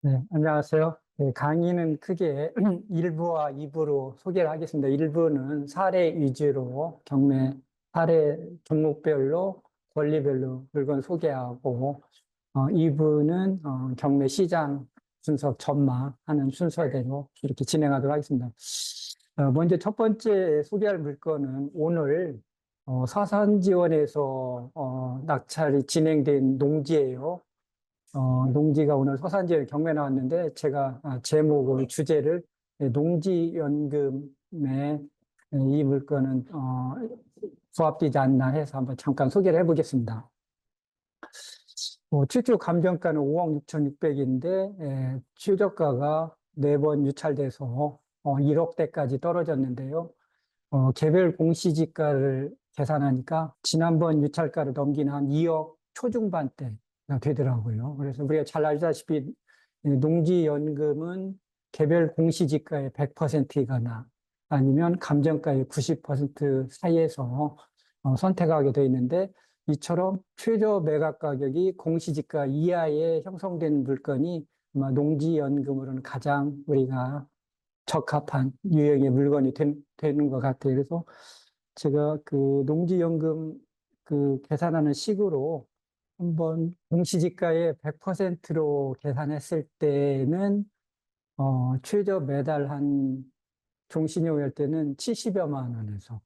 네, 안녕하세요. 네, 강의는 크게 1부와 2부로 소개를 하겠습니다. 1부는 사례 위주로 경매 사례 종목별로 권리별로 물건 소개하고 2부는 경매 시장 분석 전망하는 순서대로 이렇게 진행하도록 하겠습니다. 먼저 첫 번째 소개할 물건은 오늘 사산지원에서 낙찰이 진행된 농지예요. 농지가 오늘 서산지에 경매 나왔는데 제가 제목을 주제를 농지연금에 이 물건은 부합되지 않나 해서 한번 잠깐 소개를 해보겠습니다. 최초 감정가는 5억 6,600인데 최저가가 4번 유찰돼서 1억대까지 떨어졌는데요. 개별 공시지가를 계산하니까 지난번 유찰가를 넘기는 한 2억 초중반대가 되더라고요. 그래서 우리가 잘 알다시피 농지연금은 개별 공시지가의 100%이거나 아니면 감정가의 90% 사이에서 선택하게 되어 있는데 이처럼 최저 매각 가격이 공시지가 이하에 형성된 물건이 아마 농지연금으로는 가장 우리가 적합한 유형의 물건이 되는 것 같아요. 그래서 제가 그 농지연금 그 계산하는 식으로 한번 공시지가의 100%로 계산했을 때는 최저 매달 한 종신형일 때는 70여만 원에서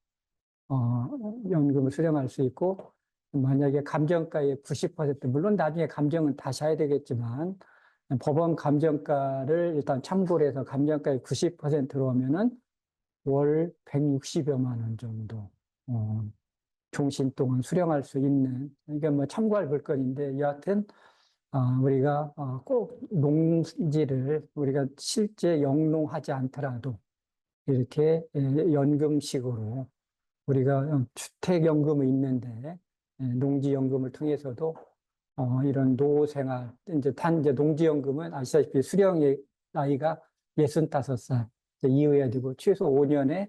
어, 연금을 수령할 수 있고 만약에 감정가의 90% 물론 나중에 감정은 다시 해야 되겠지만 법원 감정가를 일단 참고를 해서 감정가의 90%로 하면은 월 160여만 원 정도, 종신 동안 수령할 수 있는, 이게 뭐 참고할 물건인데, 여하튼, 우리가 꼭 농지를 우리가 실제 영농하지 않더라도 이렇게 연금식으로 우리가 주택연금이 있는데, 농지연금을 통해서도 이런 노후생활, 이제 농지연금은 아시다시피 수령의 나이가 65살 이후해야 되고, 최소 5년의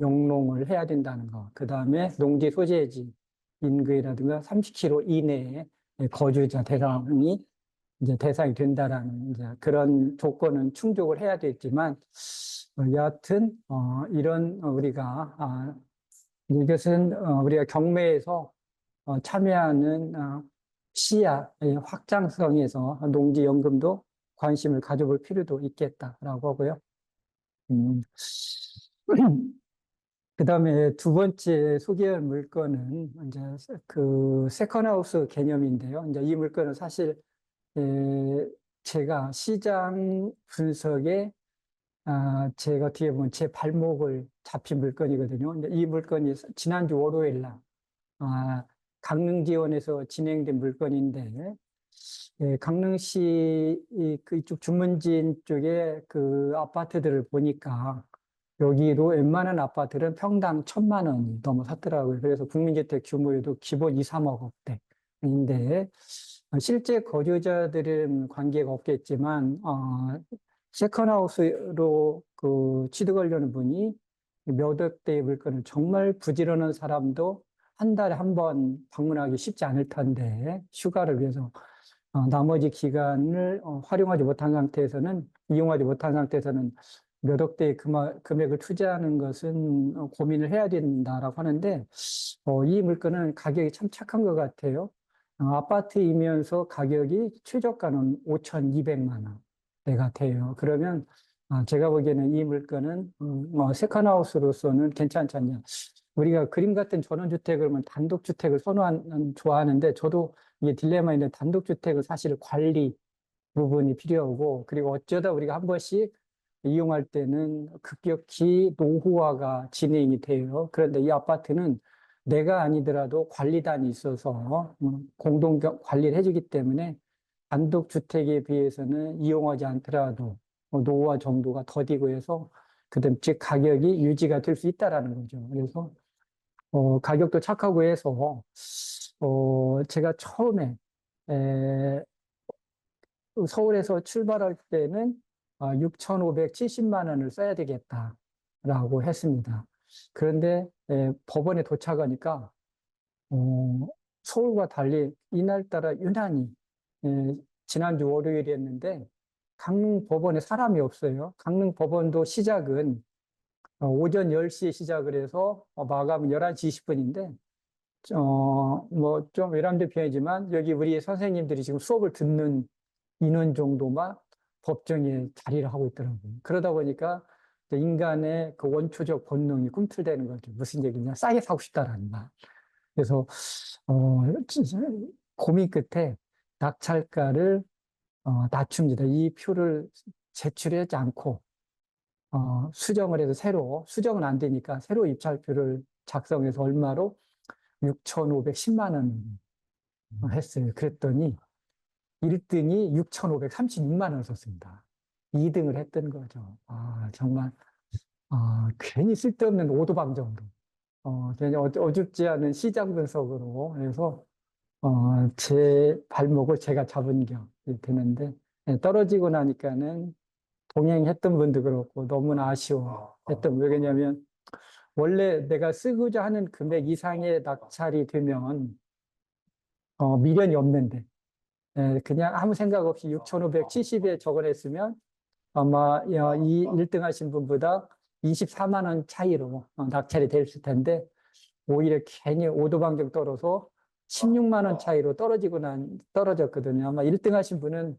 영농을 해야 된다는 거. 그 다음에 농지 소재지, 인구라든가 30km 이내에 거주자 대상이 이제 대상이 된다라는 이제 그런 조건은 충족을 해야 되지만, 여하튼, 이런 이것은 우리가 경매에서 참여하는 시야의 확장성에서 농지연금도 관심을 가져볼 필요도 있겠다라고 하고요. 음. 그 다음에 두 번째 소개할 물건은 이제 그 세컨하우스 개념인데요. 이제 이 물건은 사실 제가 시장 분석에 제가 어떻게 보면 제 발목을 잡힌 물건이거든요. 이제 이 물건이 지난주 월요일 날 강릉지원에서 진행된 물건인데, 강릉시 그쪽 주문진 쪽에 그 아파트들을 보니까 여기도 웬만한 아파트는 평당 1,000만 원이 넘어섰더라고요. 그래서 국민주택 규모에도 기본 2, 3억 억대인데, 실제 거주자들은 관계가 없겠지만, 세컨하우스로 그 취득하려는 분이 몇 억대의 물건을 정말 부지런한 사람도 한 달에 한 번 방문하기 쉽지 않을 텐데, 휴가를 위해서 나머지 기간을 활용하지 못한 상태에서는, 이용하지 못한 상태에서는 몇 억대의 금액을 투자하는 것은 고민을 해야 된다라고 하는데, 이 물건은 가격이 참 착한 것 같아요. 아파트이면서 가격이 최저가는 5,200만 원대가 돼요. 그러면 제가 보기에는 이 물건은 세컨하우스로서는 괜찮지 않냐. 우리가 그림 같은 전원주택을 면 단독주택을 좋아하는데 저도 이게 딜레마인데 단독주택은 사실 관리 부분이 필요하고 그리고 어쩌다 우리가 한 번씩 이용할 때는 급격히 노후화가 진행이 돼요. 그런데 이 아파트는 내가 아니더라도 관리단이 있어서 공동 관리를 해주기 때문에 단독주택에 비해서는 이용하지 않더라도 노후화 정도가 더디고 해서 그다음 즉 가격이 유지가 될 수 있다라는 거죠. 그래서 가격도 착하고 해서 제가 처음에 서울에서 출발할 때는 6,570만 원을 써야 되겠다라고 했습니다. 그런데 법원에 도착하니까 어, 서울과 달리 이날따라 유난히 지난주 월요일이었는데 강릉 법원에 사람이 없어요. 강릉 법원도 시작은 오전 10시에 시작을 해서 마감은 11시 20분인데, 뭐 좀 외람된 표현이지만 여기 우리 선생님들이 지금 수업을 듣는 인원 정도만 법정에 자리를 하고 있더라고요. 그러다 보니까 이제 인간의 그 원초적 본능이 꿈틀대는 거죠. 무슨 얘기냐? 싸게 사고 싶다라는 말. 그래서 진짜 고민 끝에 낙찰가를 낮춥니다. 이 표를 제출하지 않고 수정을 해서 수정은 안 되니까 새로 입찰표를 작성해서 얼마로 6,510만 원 했어요. 그랬더니 1등이 6,536만 원을 썼습니다. 2등을 했던 거죠. 정말 괜히 쓸데없는 오도방정으로 괜히 어줍지 않은 시장 분석으로 해서 제 발목을 제가 잡은 격이 되는데 예, 떨어지고 나니까는 동행했던 분도 그렇고 너무나 아쉬워했던 왜냐면 원래 내가 쓰고자 하는 금액 이상의 낙찰이 되면 미련이 없는데 예, 그냥 아무 생각 없이 6,570에 적어냈으면 아마 이 1등 하신 분보다 24만 원 차이로 낙찰이 됐을 텐데 오히려 괜히 오도방정 떨어서 16만 원 차이로 떨어졌거든요. 아마 1등 하신 분은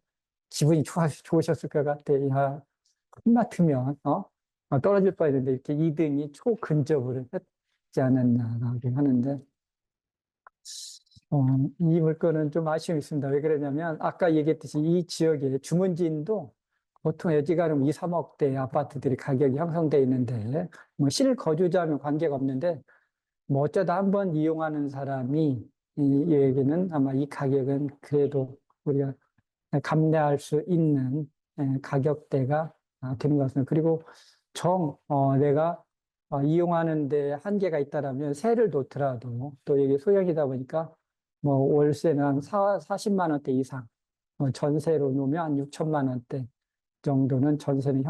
기분이 좋으셨을 것 같아요. 야, 끝맡으면 떨어질 뻔했는데 이렇게 2등이 초근접을 했지 않았나 하는데 이 물건은 좀 아쉬움이 있습니다. 왜 그러냐면 아까 얘기했듯이 이 지역에 주문진도 보통 여지가는 2, 3억대 아파트들이 가격이 형성되어 있는데 뭐 실거주자면 관계가 없는데 뭐 어쩌다 한번 이용하는 사람이 이 여기는 아마 이 가격은 그래도 우리가 감내할 수 있는 가격대가 되는 것 같습니다. 그리고 내가 이용하는 데 한계가 있다라면 세를 놓더라도 또 이게 소형이다 보니까 뭐 월세는 한 40만 원대 이상, 전세로 놓으면 한 6천만 원대 정도는 전세는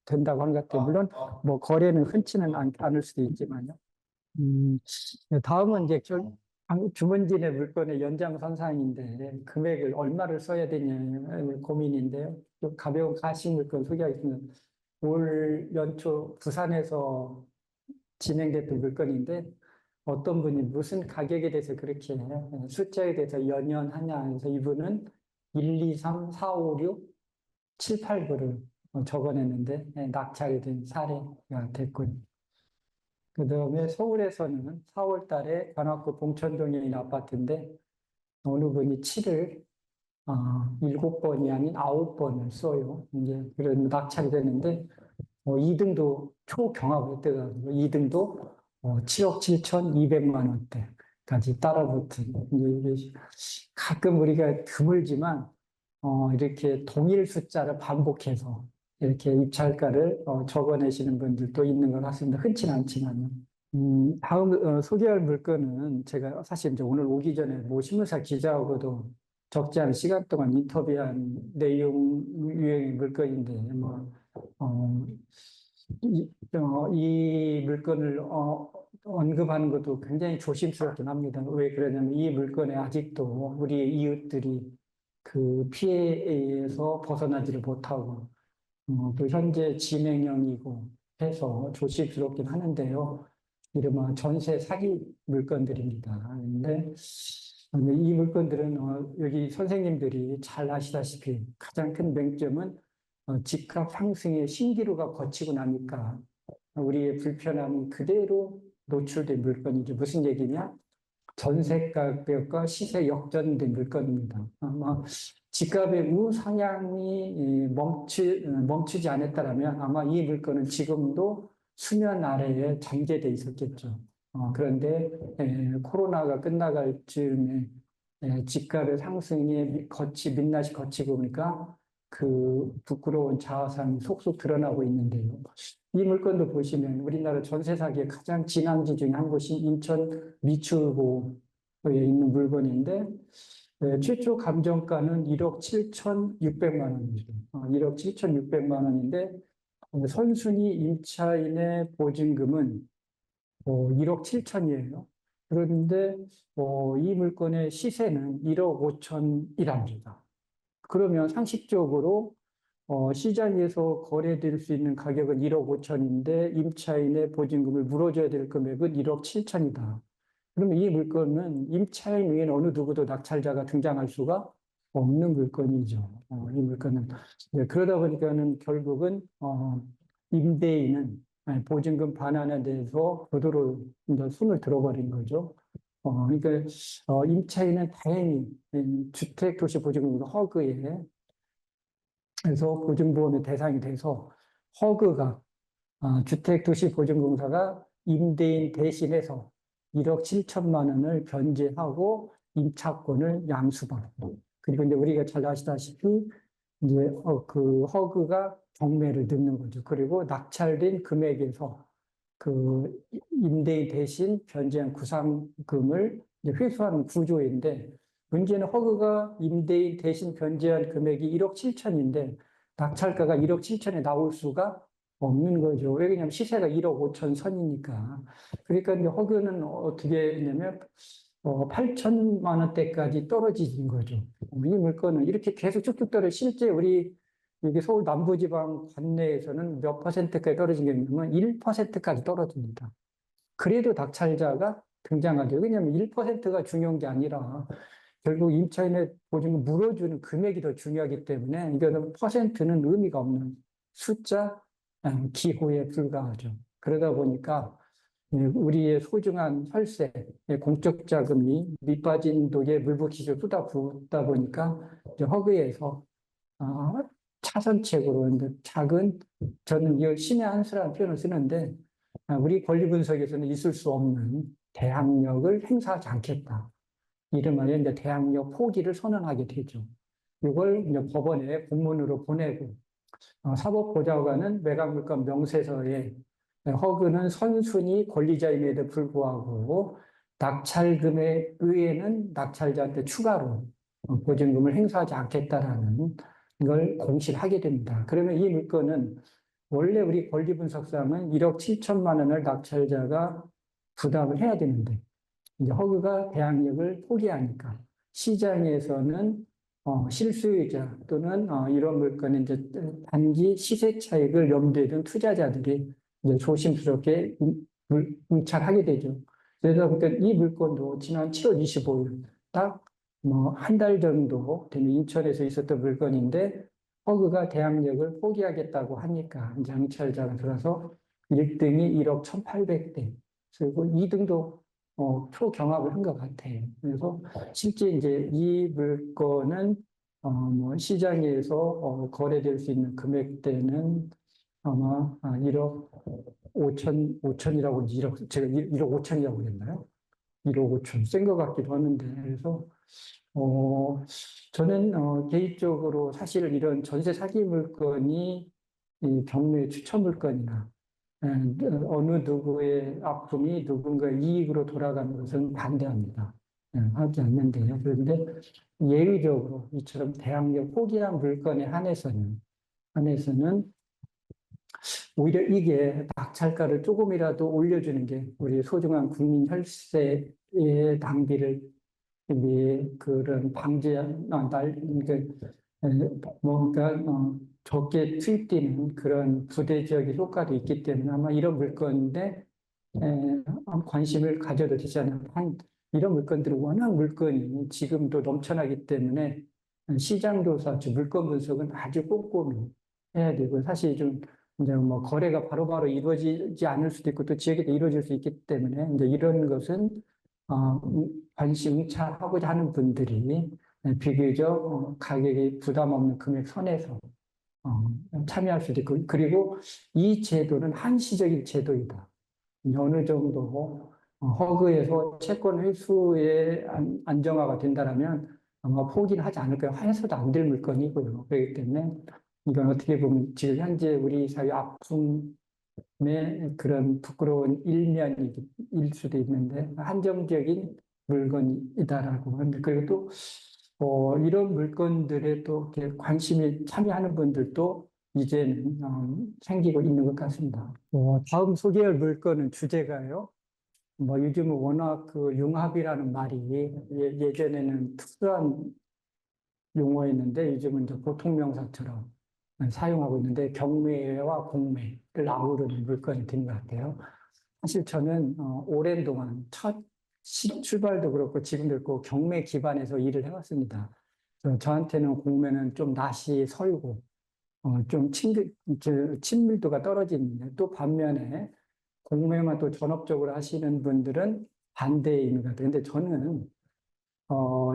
된다고 하는 것 같아요. 물론 뭐 거래는 흔치는 않을 수도 있지만요. 음, 다음은 이제 주문진의 물건의 연장선상인데 금액을 얼마를 써야 되냐 고민인데요. 좀 가벼운 가식 물건 소개하겠습니다. 올 연초 부산에서 진행됐던 물건인데 어떤 분이 무슨 가격에 대해서 그렇게 숫자에 대해서 연연하냐 해서 이분은 1, 2, 3, 4, 5, 6, 7, 8구를 적어냈는데 낙찰이 된 사례가 됐군요. 그 다음에 서울에서는 4월 달에 관악구 봉천동에 있는 아파트인데 어느 분이 7을 7번이 아닌 9번을 써요. 이제 그런 낙찰이 됐는데 2등도 초경합을 했더라고요. 2등도 7억 7,200만 원대까지 따라붙은 이제 가끔 우리가 드물지만 이렇게 동일 숫자를 반복해서 이렇게 입찰가를 적어내시는 분들도 있는 것 같습니다. 흔치는 않지만요. 다음 소개할 물건은 제가 사실 이제 오늘 오기 전에 모 신문사 기자하고도 적지 않은 시간 동안 인터뷰한 내용 유형의 물건인데 뭐 어, 이 물건을 언급하는 것도 굉장히 조심스럽긴 합니다. 왜 그러냐면 이 물건에 아직도 우리 이웃들이 그 피해에서 벗어나지를 못하고 또 현재 진행형이고 해서 조심스럽긴 하는데요. 이른바 전세 사기 물건들입니다. 그런데 이 물건들은 여기 선생님들이 잘 아시다시피 가장 큰 맹점은 집값 상승의 신기루가 거치고 나니까 우리의 불편함이 그대로 노출된 물건이죠. 무슨 얘기냐? 전세 가격과 시세 역전된 물건입니다. 아마 집값의 우상향이 멈추지 않았다면 아마 이 물건은 지금도 수면 아래에 잠재돼 있었겠죠. 그런데 코로나가 끝나갈 즈음에 집값의 상승이 민낯이 거치고 보니까 그 부끄러운 자아상이 속속 드러나고 있는데요. 이 물건도 보시면 우리나라 전세 사기의 가장 진앙지 중에 한 곳이 인천 미추홀구에 있는 물건인데 최초 감정가는 1억 7,600만 원이죠. 1억 7,600만 원인데 선순위 임차인의 보증금은 1억 7천이에요. 그런데 이 물건의 시세는 1억 5천이랍니다. 그러면 상식적으로 시장에서 거래될 수 있는 가격은 1억 5천인데 임차인의 보증금을 물어줘야 될 금액은 1억 7천이다. 그러면 이 물건은 임차인 외에는 어느 누구도 낙찰자가 등장할 수가 없는 물건이죠. 이 물건은. 네, 그러다 보니까는 결국은, 임대인은 보증금 반환에 대해서 거두로 이제 손을 들어버린 거죠. 그러니까, 임차인은 다행히 주택도시보증금 허그에 그래서 보증보험의 대상이 돼서 허그가 주택도시보증공사가 임대인 대신해서 1억 7천만 원을 변제하고 임차권을 양수받고 그리고 이제 우리가 잘 아시다시피 이제 그 허그가 경매를 넣는 거죠. 그리고 낙찰된 금액에서 그 임대인 대신 변제한 구상금을 이제 회수하는 구조인데 문제는 허그가 임대인 대신 변제한 금액이 1억 7천인데 낙찰가가 1억 7천에 나올 수가 없는 거죠. 왜냐하면 시세가 1억 5천 선이니까. 그러니까 이제 허그는 어떻게 했냐면 8천만 원대까지 떨어진 거죠. 이 물건은 이렇게 계속 쭉쭉 떨어 실제 우리 여기 서울 남부지방 관내에서는 몇 퍼센트까지 떨어진 게 있냐면 1%까지 떨어집니다. 그래도 낙찰자가 등장하죠. 왜냐하면 1%가 중요한 게 아니라 결국 임차인의 보증금 물어주는 금액이 더 중요하기 때문에 이거는 퍼센트는 의미가 없는 숫자, 기호에 불과하죠. 그러다 보니까 우리의 소중한 혈세, 공적 자금이 밑빠진 독에 물붓기를 쏟아붓다 보니까 이제 허그에서 차선책으로 이제 작은 저는 이 신의 한 수라는 표현을 쓰는데 우리 권리 분석에서는 있을 수 없는 대항력을 행사하지 않겠다. 이름하여 이제 대항력 포기를 선언하게 되죠. 이걸 이제 법원에 공문으로 보내고 사법보좌관은 매각물건 명세서에 허그는 선순위 권리자임에도 불구하고 낙찰금에 의해는 낙찰자한테 추가로 보증금을 행사하지 않겠다라는 걸 공시하게 됩니다. 그러면 이 물건은 원래 우리 권리분석상은 1억 7천만 원을 낙찰자가 부담을 해야 되는데 이제 허그가 대항력을 포기하니까 시장에서는 실수요자 또는 이런 물건은 이제 단기 시세 차익을 염두에 둔 투자자들이 이제 조심스럽게 응찰하게 되죠. 그래서 그러니까 이 물건도 지난 7월 25일 딱 뭐 한 달 정도 되는 인천에서 있었던 물건인데 허그가 대항력을 포기하겠다고 하니까 이제 응찰자가 들어서 1등이 1억 1,800대 그리고 2등도 초경합을 한 것 같아요. 그래서 실제 이제 이 물건은 뭐 시장에서 거래될 수 있는 금액대는 아마 1억 5천이라고 1억 제가 1억 5천이라고 그랬나요? 1억 5천 센 것 같기도 하는데 그래서 저는 개인적으로 사실 이런 전세 사기 물건이 이 경매 추천 물건이나 예, 어느 누구의 아픔이 누군가의 이익으로 돌아가는 것은 반대합니다. 하지 않는데요. 그런데 예외적으로 이처럼 대항력 포기한 물건에 한해서는 오히려 이게 낙찰가를 조금이라도 올려주는 게 우리 소중한 국민 혈세의 낭비를 그런 그러니까 뭔가 적게 투입되는 그런 부대적인 효과도 있기 때문에 아마 이런 물건인데 관심을 가져도 되지 않나. 이런 물건들은 워낙 물건이 지금도 넘쳐나기 때문에 시장 조사, 물건 분석은 아주 꼼꼼히 해야 되고 사실 좀 이제 뭐 거래가 바로바로 이루어지지 않을 수도 있고 또 지역에도 이루어질 수 있기 때문에 이제 이런 것은 관심 응찰하고자 하는 분들이 비교적 가격이 부담 없는 금액 선에서 참여할 수도 있고 그리고 이 제도는 한시적인 제도이다. 어느 정도 허그에서 채권 회수에 안정화가 된다면 아마 포기는 하지 않을 거예요. 해서도 안 될 물건이고요. 그렇기 때문에 이건 어떻게 보면 지금 현재 우리 사회 아픔의 그런 부끄러운 일면일 수도 있는데 한정적인 물건이다라고 하는데 그리고 또 이런 물건들에 또 이렇게 관심이 참여하는 분들도 이제는 생기고 있는 것 같습니다. 다음 소개할 물건은 주제가요. 뭐 요즘은 워낙 그 융합이라는 말이 예전에는 특수한 용어였는데 요즘은 이제 보통 명사처럼 사용하고 있는데 경매와 공매를 아우르는 물건이 된 것 같아요. 사실 저는 오랜 동안 첫 출발도 그렇고 지금도 그렇고 경매 기반에서 일을 해왔습니다. 저한테는 공매는 좀 낯이 설고 좀 친밀도가 떨어지는데 또 반면에 공매만 또 전업적으로 하시는 분들은 반대인 것 같아요. 근데 저는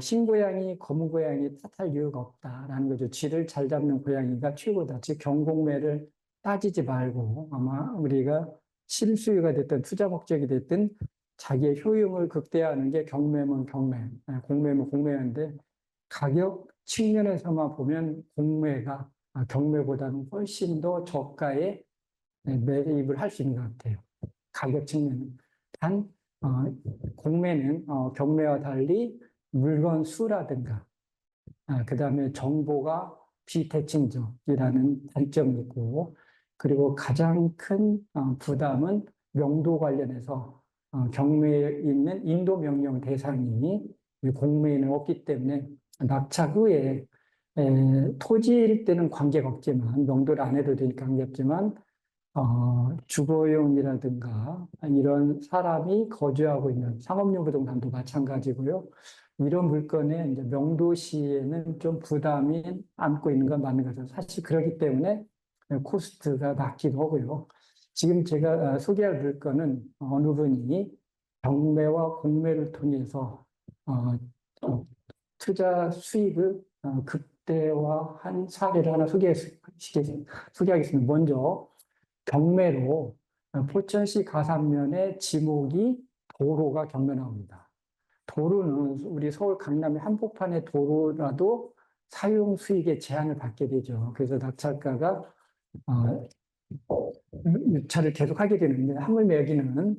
신고양이, 검은 고양이 탓할 이유가 없다라는 거죠. 쥐를 잘 잡는 고양이가 최고다. 즉, 경공매를 따지지 말고 아마 우리가 실수요가 됐든 투자 목적이 됐든 자기의 효용을 극대화하는 게 경매면 경매, 공매면 공매인데 가격 측면에서만 보면 공매가 경매보다는 훨씬 더 저가에 매입을 할 수 있는 것 같아요. 가격 측면은. 단, 어, 공매는 경매와 달리 물건 수라든가, 그 다음에 정보가 비대칭적이라는 단점이 있고, 그리고 가장 큰 부담은 명도 관련해서 경매에 있는 인도 명령 대상이 이 공매에는 없기 때문에 낙찰 후에 토지일 때는 관계가 없지만 명도를 안 해도 되니까 관계없지만 주거용이라든가 이런 사람이 거주하고 있는 상업용 부동산도 마찬가지고요. 이런 물건에 이제 명도시에는 좀 부담이 안고 있는 건 맞는 거죠. 사실 그렇기 때문에 코스트가 낮기도 하고요. 지금 제가 소개할 물건은 어느 분이 경매와 공매를 통해서 어, 투자 수익을 극대화한 사례를 하나 소개하겠습니다. 먼저 경매로 포천시 가산면에 지목이 도로가 경매 나옵니다. 도로는 우리 서울 강남의 한복판의 도로라도 사용 수익에 제한을 받게 되죠. 그래서 낙찰가가 유찰을 계속하게 되는데 하물며 여기는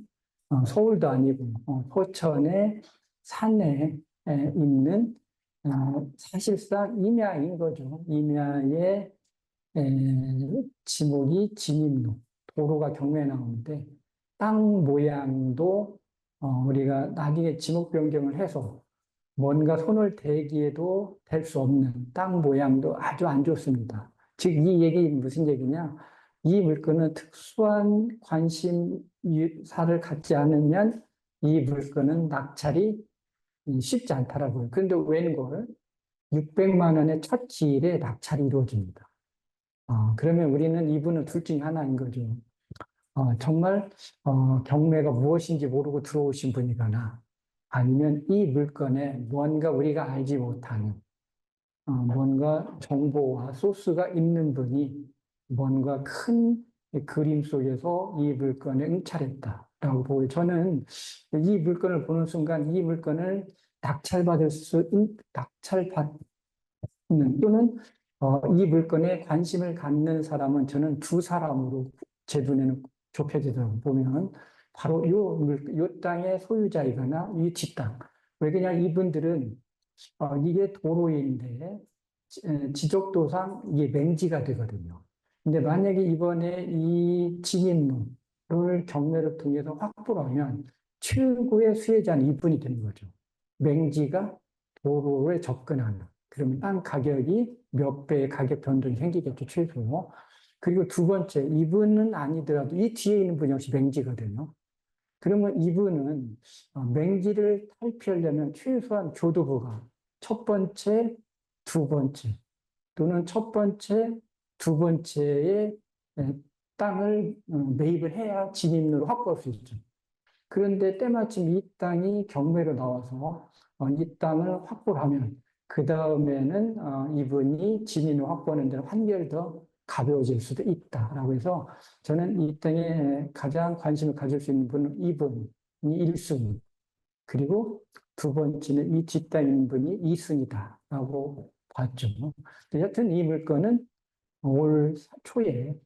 서울도 아니고 포천의 산에 있는 사실상 임야인 거죠. 임야의 지목이 진입로, 도로가 경매에 나오는데 땅 모양도 우리가 나중에 지목 변경을 해서 뭔가 손을 대기에도 될 수 없는 땅 모양도 아주 안 좋습니다. 즉, 이 얘기 무슨 얘기냐? 이 물건은 특수한 관심사를 갖지 않으면 이 물건은 낙찰이 쉽지 않다라고요. 그런데 웬걸 600만 원의 첫 기일에 낙찰이 이루어집니다. 그러면 우리는 이분은 둘 중에 하나인 거죠. 정말 경매가 무엇인지 모르고 들어오신 분이거나 아니면 이 물건에 뭔가 우리가 알지 못하는 뭔가 정보와 소스가 있는 분이 뭔가 큰 그림 속에서 이 물건에 응찰했다라고 보고 저는 이 물건을 보는 순간 이 물건을 낙찰받는 또는 이 물건에 관심을 갖는 사람은 저는 두 사람으로 제 눈에는 좁혀지더라고요. 보면 바로 요 땅의 소유자이거나 이 뒷땅. 왜 그냥 이분들은 이게 도로인데 지적도상 이게 맹지가 되거든요. 근데 만약에 이번에 이 진입로를 경매를 통해서 확보를 하면 최고의 수혜자는 이분이 되는 거죠. 맹지가 도로에 접근하는. 그러면 땅 가격이 몇 배의 가격 변동이 생기겠죠, 최소. 그리고 두 번째, 이분은 아니더라도 이 뒤에 있는 분이 역시 맹지거든요. 그러면 이분은 맹지를 탈피하려면 최소한 교도부가 첫 번째, 두 번째, 또는 첫 번째, 두 번째의 땅을 매입을 해야 진입로를 확보할 수 있죠. 그런데 때마침 이 땅이 경매로 나와서 이 땅을 확보를 하면 그 다음에는 이분이 진입로 확보하는 데는 한결 더 가벼워질 수도 있다라고 해서 저는 이 땅에 가장 관심을 가질 수 있는 분은 이분이 1순위 그리고 두 번째는 이 뒷땅 있는 분이 2순위다라고 봤죠. 여튼 이 물건은 올 초에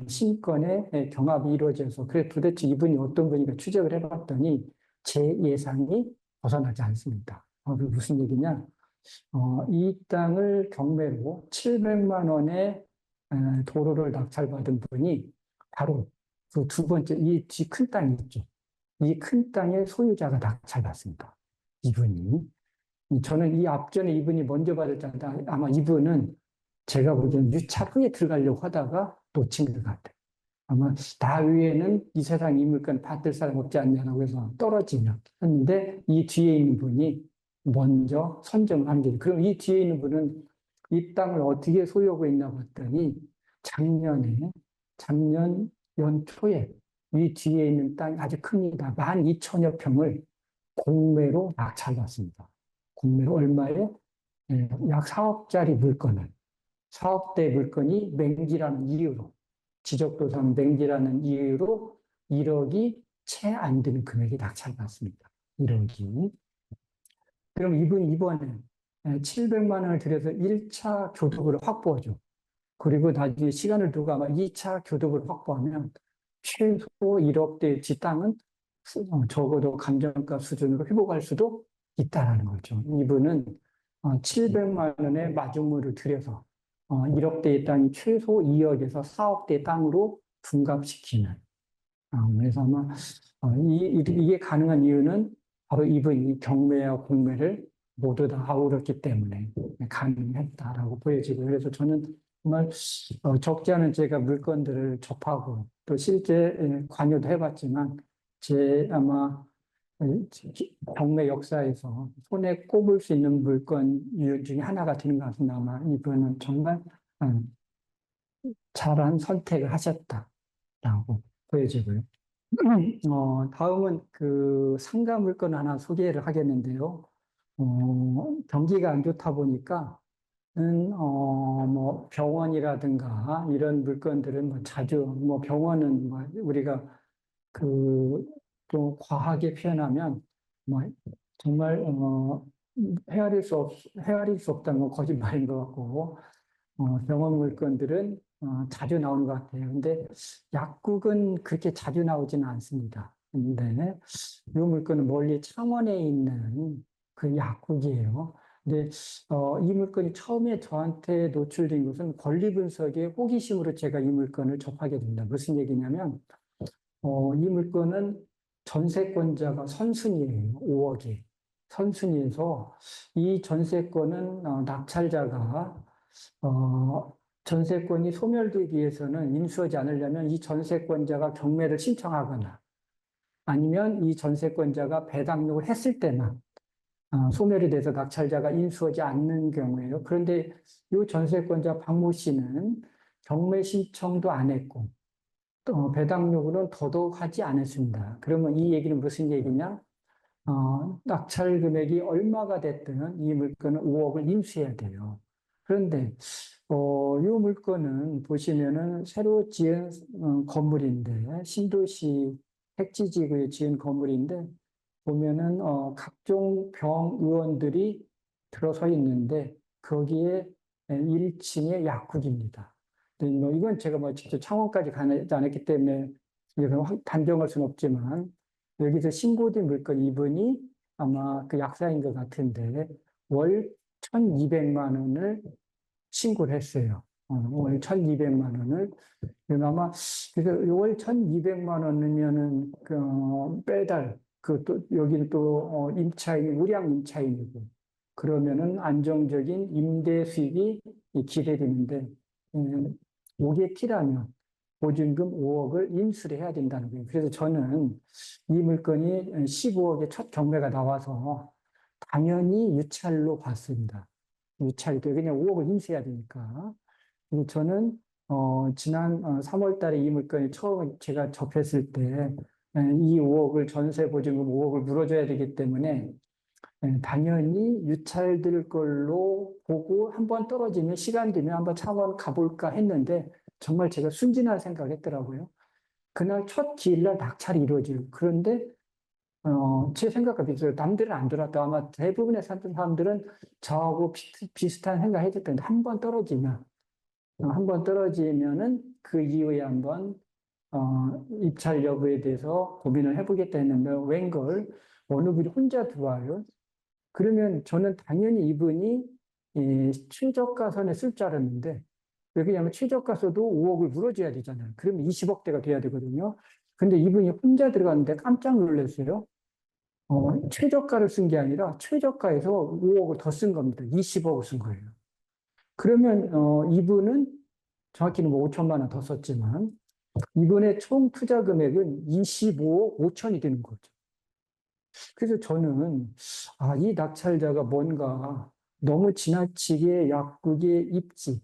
신권의 경합이 이루어져서 그래 도대체 이분이 어떤 분인가 추적을 해봤더니 제 예상이 벗어나지 않습니다. 그게 무슨 얘기냐? 이 땅을 경매로 700만 원의 도로를 낙찰받은 분이 바로 그 두 번째 이 뒤 큰 땅이 있죠. 이 큰 땅의 소유자가 낙찰받습니다. 이분이. 저는 이 앞전에 이분이 먼저 받을 줄 알았는데 아마 이분은 제가 보기엔 유찰 후에 들어가려고 하다가 놓친 것 같아요. 아마 나 위에는 이 세상 이 물건 받을 사람 없지 않냐라고 해서 떨어지면 했는데 이 뒤에 있는 분이 먼저 선정한 게 그럼 이 뒤에 있는 분은 이 땅을 어떻게 소유하고 있나 봤더니 작년 연초에 이 뒤에 있는 땅이 아주 큽니다. 12,000여 평을 공매로 낙찰받습니다. 공매로 얼마에? 약 4억짜리 물건을 4억대 물건이 맹지라는 이유로 지적도상 맹지라는 이유로 1억이 채 안 되는 금액이 낙찰받습니다. 1억이. 그럼 이번에 700만 원을 들여서 1차 교도부를 확보하죠. 그리고 나중에 시간을 두고 아마 2차 교도부를 확보하면 최소 1억대의 땅은 적어도 감정가 수준으로 회복할 수도 있다는 거죠. 이분은 700만 원의 마중물을 들여서 1억대의 땅이 최소 2억에서 4억대의 땅으로 둔갑시키는. 그래서 아마 이게 가능한 이유는 바로 이분이 경매와 공매를 모두 다 아우렀기 때문에 가능했다라고 보여지고 그래서 저는 정말 적지 않은 제가 물건들을 접하고 또 실제 관여도 해봤지만 제 아마 경매 역사에서 손에 꼽을 수 있는 물건 중에 하나가 되는 것 같습니다. 아마 이분은 정말 잘한 선택을 하셨다라고 보여지고요. 다음은 그 상가 물건 하나 소개를 하겠는데요. 경기가 안 좋다 보니까 뭐 병원이라든가 이런 물건들은 뭐 자주 뭐 병원은 뭐 우리가 그 좀 과하게 표현하면 뭐 정말 헤아릴 수 없다는 건 거짓말인 것 같고 병원 물건들은 자주 나오는 것 같아요. 근데 약국은 그렇게 자주 나오지는 않습니다. 근데 이 물건은 멀리 창원에 있는 그 약국이에요. 근데 이 물건이 처음에 저한테 노출된 것은 권리분석의 호기심으로 제가 이 물건을 접하게 됩니다. 무슨 얘기냐면 이 물건은 전세권자가 선순위예요. 5억이. 선순위에서 이 전세권은 낙찰자가 전세권이 소멸되기 위해서는 인수하지 않으려면 이 전세권자가 경매를 신청하거나 아니면 이 전세권자가 배당록을 했을 때만 소멸이 돼서 낙찰자가 인수하지 않는 경우에요. 그런데 이 전세권자 박모 씨는 경매 신청도 안 했고 또 배당록으로는 더더욱 하지 않았습니다. 그러면 이 얘기는 무슨 얘기냐? 낙찰 금액이 얼마가 됐든 이 물건은 5억을 인수해야 돼요. 그런데 이 물건은 보시면은 새로 지은 건물인데 신도시 택지지구에 지은 건물인데 보면은 각종 병 의원들이 들어서 있는데 거기에 1층에 약국입니다. 뭐 이건 제가 뭐 직접 창원까지 가지 않았기 때문에 단정할 수는 없지만 여기서 신고된 물건 이분이 아마 그 약사인 것 같은데 월 1,200만 원을 신고를 했어요. 월 1,200만 원을. 아마 그래서 월 1,200만 원이면은 그 매달 그 또 여기는 또 임차인 우량 임차인이고 그러면은 안정적인 임대 수익이 기대되는데 5개 피라면 보증금 5억을 인수를 해야 된다는 거예요. 그래서 저는 이 물건이 15억의 첫 경매가 나와서 당연히 유찰로 봤습니다. 유찰이 돼. 그냥 5억을 인수해야 되니까. 그래서 저는 지난 3월 달에 이 물건이 처음 제가 접했을 때 이 5억을 전세 보증금 5억을 물어줘야 되기 때문에 당연히 유찰될 걸로 보고 한번 떨어지면 시간 되면 한번 창원 가볼까 했는데 정말 제가 순진한 생각을 했더라고요. 그날 첫 기일날 낙찰이 이루어져요. 그런데 제 생각과 비슷해요. 남들은 안 들어왔다. 아마 대부분의 사람들은 저하고 비슷한 생각 했을 텐데 한 번 떨어지면은 그 이후에 한번 입찰 여부에 대해서 고민을 해보겠다 했는데 웬걸 어느 분이 혼자 들어와요. 그러면 저는 당연히 이분이 최저가선에 쓸 줄 알았는데 왜냐하면 최저가서도 5억을 물어줘야 되잖아요. 그러면 20억대가 돼야 되거든요. 근데 이분이 혼자 들어갔는데 깜짝 놀랐어요. 최저가를 쓴 게 아니라 최저가에서 5억을 더 쓴 겁니다. 20억을 쓴 거예요. 그러면 이분은 정확히는 뭐 5천만 원 더 썼지만 이번에 총 투자 금액은 25억 5천이 되는 거죠. 그래서 저는 이 낙찰자가 뭔가 너무 지나치게 약국의 입지,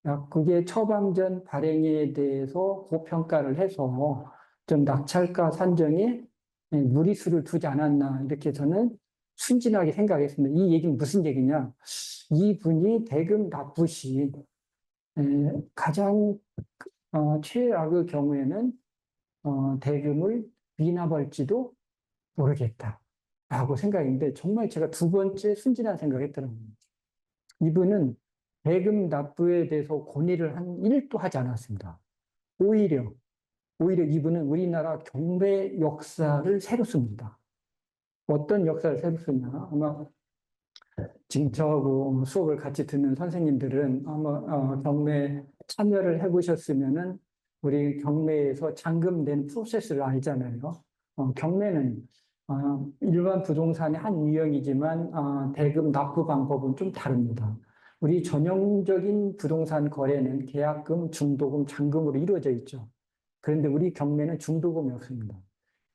약국의 처방전 발행에 대해서 고평가를 해서 좀 낙찰가 산정에 무리수를 두지 않았나 이렇게 저는 순진하게 생각했습니다. 이 얘기는 무슨 얘기냐? 이분이 대금 납부시 가장 최악의 경우에는 대금을 미납할지도 모르겠다라고 생각했는데 정말 제가 두 번째 순진한 생각을 했더라고요. 이분은 대금 납부에 대해서 건의를 한 1도 하지 않았습니다. 오히려 이분은 우리나라 경매 역사를 새로 씁니다. 어떤 역사를 새로 쓰냐? 아마 지금 저하고 수업을 같이 듣는 선생님들은 아마 경매 참여를 해보셨으면은 우리 경매에서 잔금 낸 프로세스를 알잖아요. 경매는 일반 부동산의 한 유형이지만 대금 납부 방법은 좀 다릅니다. 우리 전형적인 부동산 거래는 계약금, 중도금, 잔금으로 이루어져 있죠. 그런데 우리 경매는 중도금이 없습니다.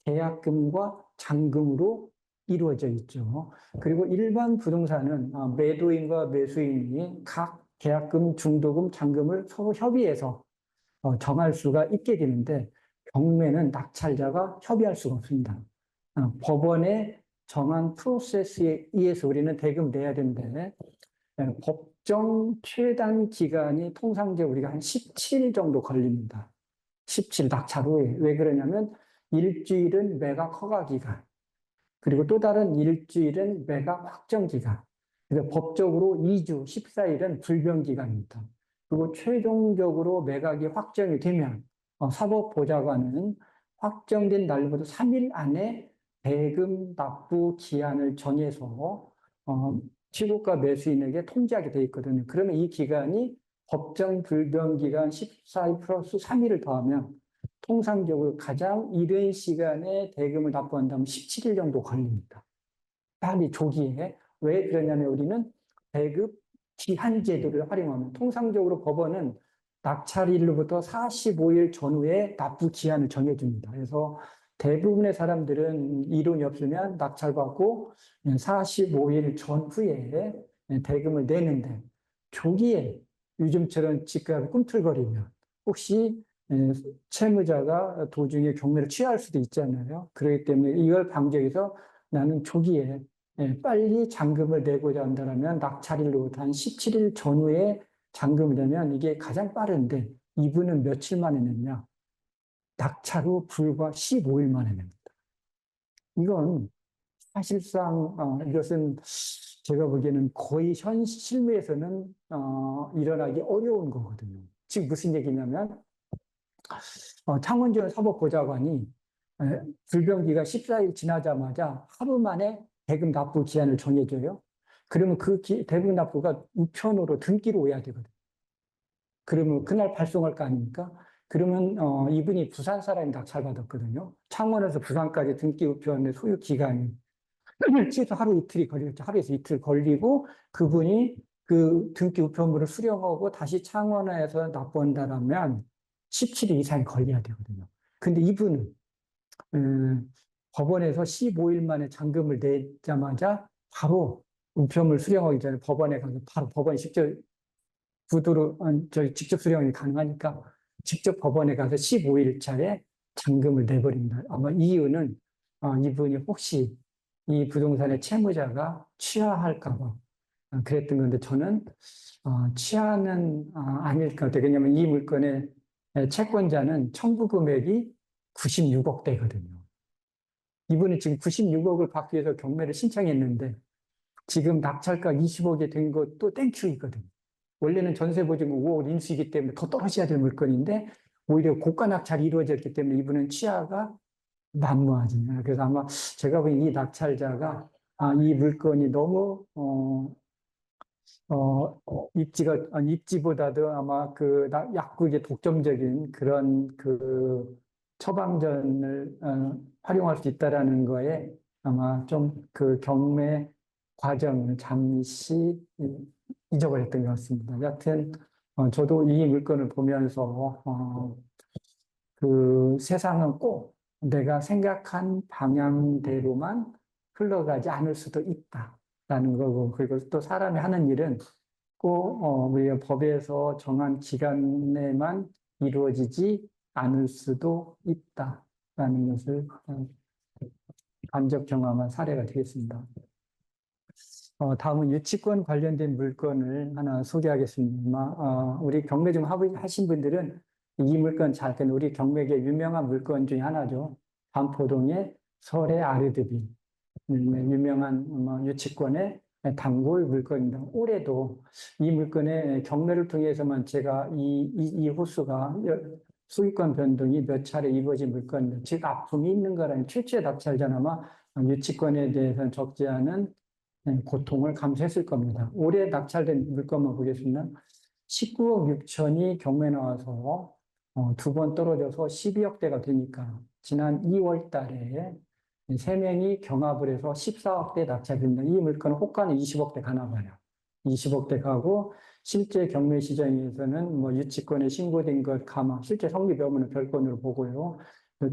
계약금과 잔금으로 이루어져 있죠. 그리고 일반 부동산은 매도인과 매수인이 각 계약금, 중도금, 잔금을 서로 협의해서 정할 수가 있게 되는데 경매는 낙찰자가 협의할 수가 없습니다. 법원의 정한 프로세스에 의해서 우리는 대금 내야 되는데 법정 최단 기간이 통상적으로 우리가 한 17일 정도 걸립니다. 17일 낙찰 후에. 왜 그러냐면 일주일은 매각 허가 기간, 그리고 또 다른 일주일은 매각 확정 기간. 그래서 법적으로 2주, 14일은 불변 기간입니다. 그리고 최종적으로 매각이 확정이 되면 사법보좌관은 확정된 날부터 3일 안에 대금 납부 기한을 정해서 취득과 매수인에게 통지하게 되어 있거든요. 그러면 이 기간이 법정 불변 기간 14일 플러스 3일을 더하면 통상적으로 가장 이른 시간에 대금을 납부한다면 17일 정도 걸립니다. 빨리 조기에. 왜 그러냐면 우리는 대급 기한 제도를 활용하면 통상적으로 법원은 낙찰일로부터 45일 전후에 납부 기한을 정해줍니다. 그래서 대부분의 사람들은 이론이 없으면 낙찰받고 45일 전후에 대금을 내는데 조기에 요즘처럼 집값이 꿈틀거리면 혹시 채무자가 도중에 경매를 취할 수도 있잖아요. 그렇기 때문에 이걸 방지해서 나는 조기에 빨리 잔금을 내고자 한다면 낙찰일로부터 한 17일 전후에 잔금을 내면 이게 가장 빠른데 이분은 며칠 만에 냈냐? 낙찰 후 불과 15일 만에 냅니다. 이건 사실상 이것은 제가 보기에는 거의 현 실무에서는 일어나기 어려운 거거든요. 지금 무슨 얘기냐면 창원지원 사법보좌관이 불변기가 14일 지나자마자 하루 만에 대금 납부 기한을 정해줘요. 그러면 그 대금 납부가 우편으로 등기로 오야 되거든요. 그러면 그날 발송할 거 아닙니까? 그러면 이분이 부산 사람이 낙찰받았거든요. 창원에서 부산까지 등기 우편의 소요 기간이 최소 하루 이틀이 걸렸죠. 하루에서 이틀 걸리고 그분이 그 등기 우편물을 수령하고 다시 창원에서 납부한다면 17일 이상이 걸려야 되거든요. 근데 이분은 법원에서 15일 만에 잔금을 내자마자 바로 우편물 수령하기 전에 법원에 가서 바로 법원이 직접 구두로 저희 직접 수령이 가능하니까 직접 법원에 가서 15일 차에 잔금을 내버립니다. 아마 이유는 이분이 혹시 이 부동산의 채무자가 취하할까 봐 그랬던 건데 저는 취하는 아닐 것 같아요. 왜냐하면 이 물건의 채권자는 청구 금액이 96억 대거든요. 이분은 지금 96억을 받기 위해서 경매를 신청했는데 지금 낙찰가 20억이 된 것도 땡큐이거든요. 원래는 전세보증금 5억 인수이기 때문에 더 떨어져야 될 물건인데 오히려 고가 낙찰이 이루어졌기 때문에 이분은 취하가 난무하지. 그래서 아마 제가 보기엔 이 낙찰자가 이 물건이 너무 입지보다도 아마 그 약국의 독점적인 그런 그 처방전을 활용할 수 있다라는 거에 아마 좀 그 경매 과정을 잠시 잊어버렸던 것 같습니다. 여하튼, 저도 이 물건을 보면서, 그 세상은 꼭 내가 생각한 방향대로만 흘러가지 않을 수도 있다라는 거고, 그리고 또 사람이 하는 일은 꼭, 우리가 법에서 정한 기간 내만 이루어지지 않을 수도 있다라는 것을 간접 경험한 사례가 되겠습니다. 다음은 유치권 관련된 물건을 하나 소개하겠습니다. 우리 경매 좀 하신 분들은 이 물건 잘, 우리 경매계 유명한 물건 중에 하나죠. 반포동의 설의 아르드비. 유명한 유치권의 단골 물건입니다. 올해도 이 물건의 경매를 통해서만 제가 이 호수가 소유권 변동이 몇 차례 이루어진 물건입니다. 즉, 아픔이 있는 거라는 최초의 낙찰자는 아마 유치권에 대해서는 적지 않은 고통을 감수했을 겁니다. 올해 낙찰된 물건만 보겠습니다. 19억 6천이 경매 나와서 두 번 떨어져서 12억대가 되니까 지난 2월 달에 3명이 경합을 해서 14억대 낙찰됩니다. 이 물건은 호가는 20억대 가나 봐요. 20억대 가고 실제 경매 시장에서는 뭐 유치권에 신고된 것 감안, 실제 성립 여부는 별건으로 보고요.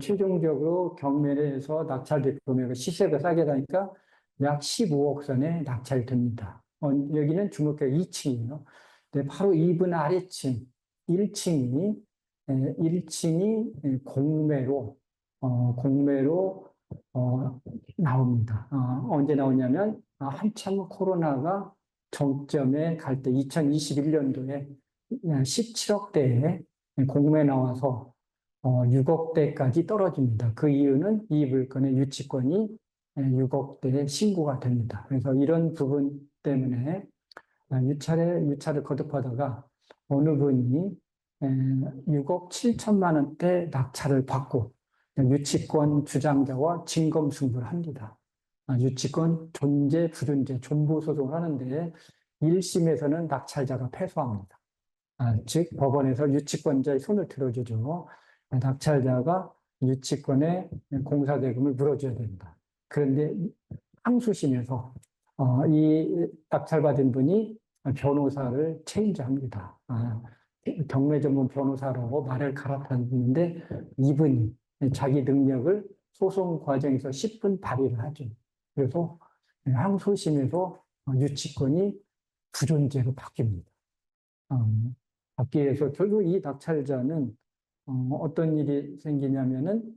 최종적으로 경매에서 낙찰된 금액을 시세가 싸게 나니까 약 15억 선에 낙찰됩니다. 여기는 주목해 2층이에요. 네, 바로 이분 아래층 1층이 공매로 나옵니다. 언제 나오냐면 한참 코로나가 정점에 갈 때 2021년도에 17억대에 공매 나와서 6억대까지 떨어집니다. 그 이유는 이 물건의 유치권이 6억대에 신고가 됩니다. 그래서 이런 부분 때문에 유차를 거듭하다가 어느 분이 6억 7천만 원대 낙찰을 받고 유치권 주장자와 진검승부를 합니다. 유치권 존재, 부존재, 존부 소송을 하는데 1심에서는 낙찰자가 패소합니다. 즉 법원에서 유치권자의 손을 들어주죠. 낙찰자가 유치권의 공사대금을 물어줘야 된다. 그런데 항소심에서 이 낙찰받은 분이 변호사를 체인지합니다. 경매 전문 변호사라고 말을 갈아탔는데 이분이 자기 능력을 소송 과정에서 10분 발휘를 하죠. 그래서 항소심에서 유치권이 부존재로 바뀝니다. 바뀌어서 결국 이 낙찰자는 어떤 일이 생기냐면은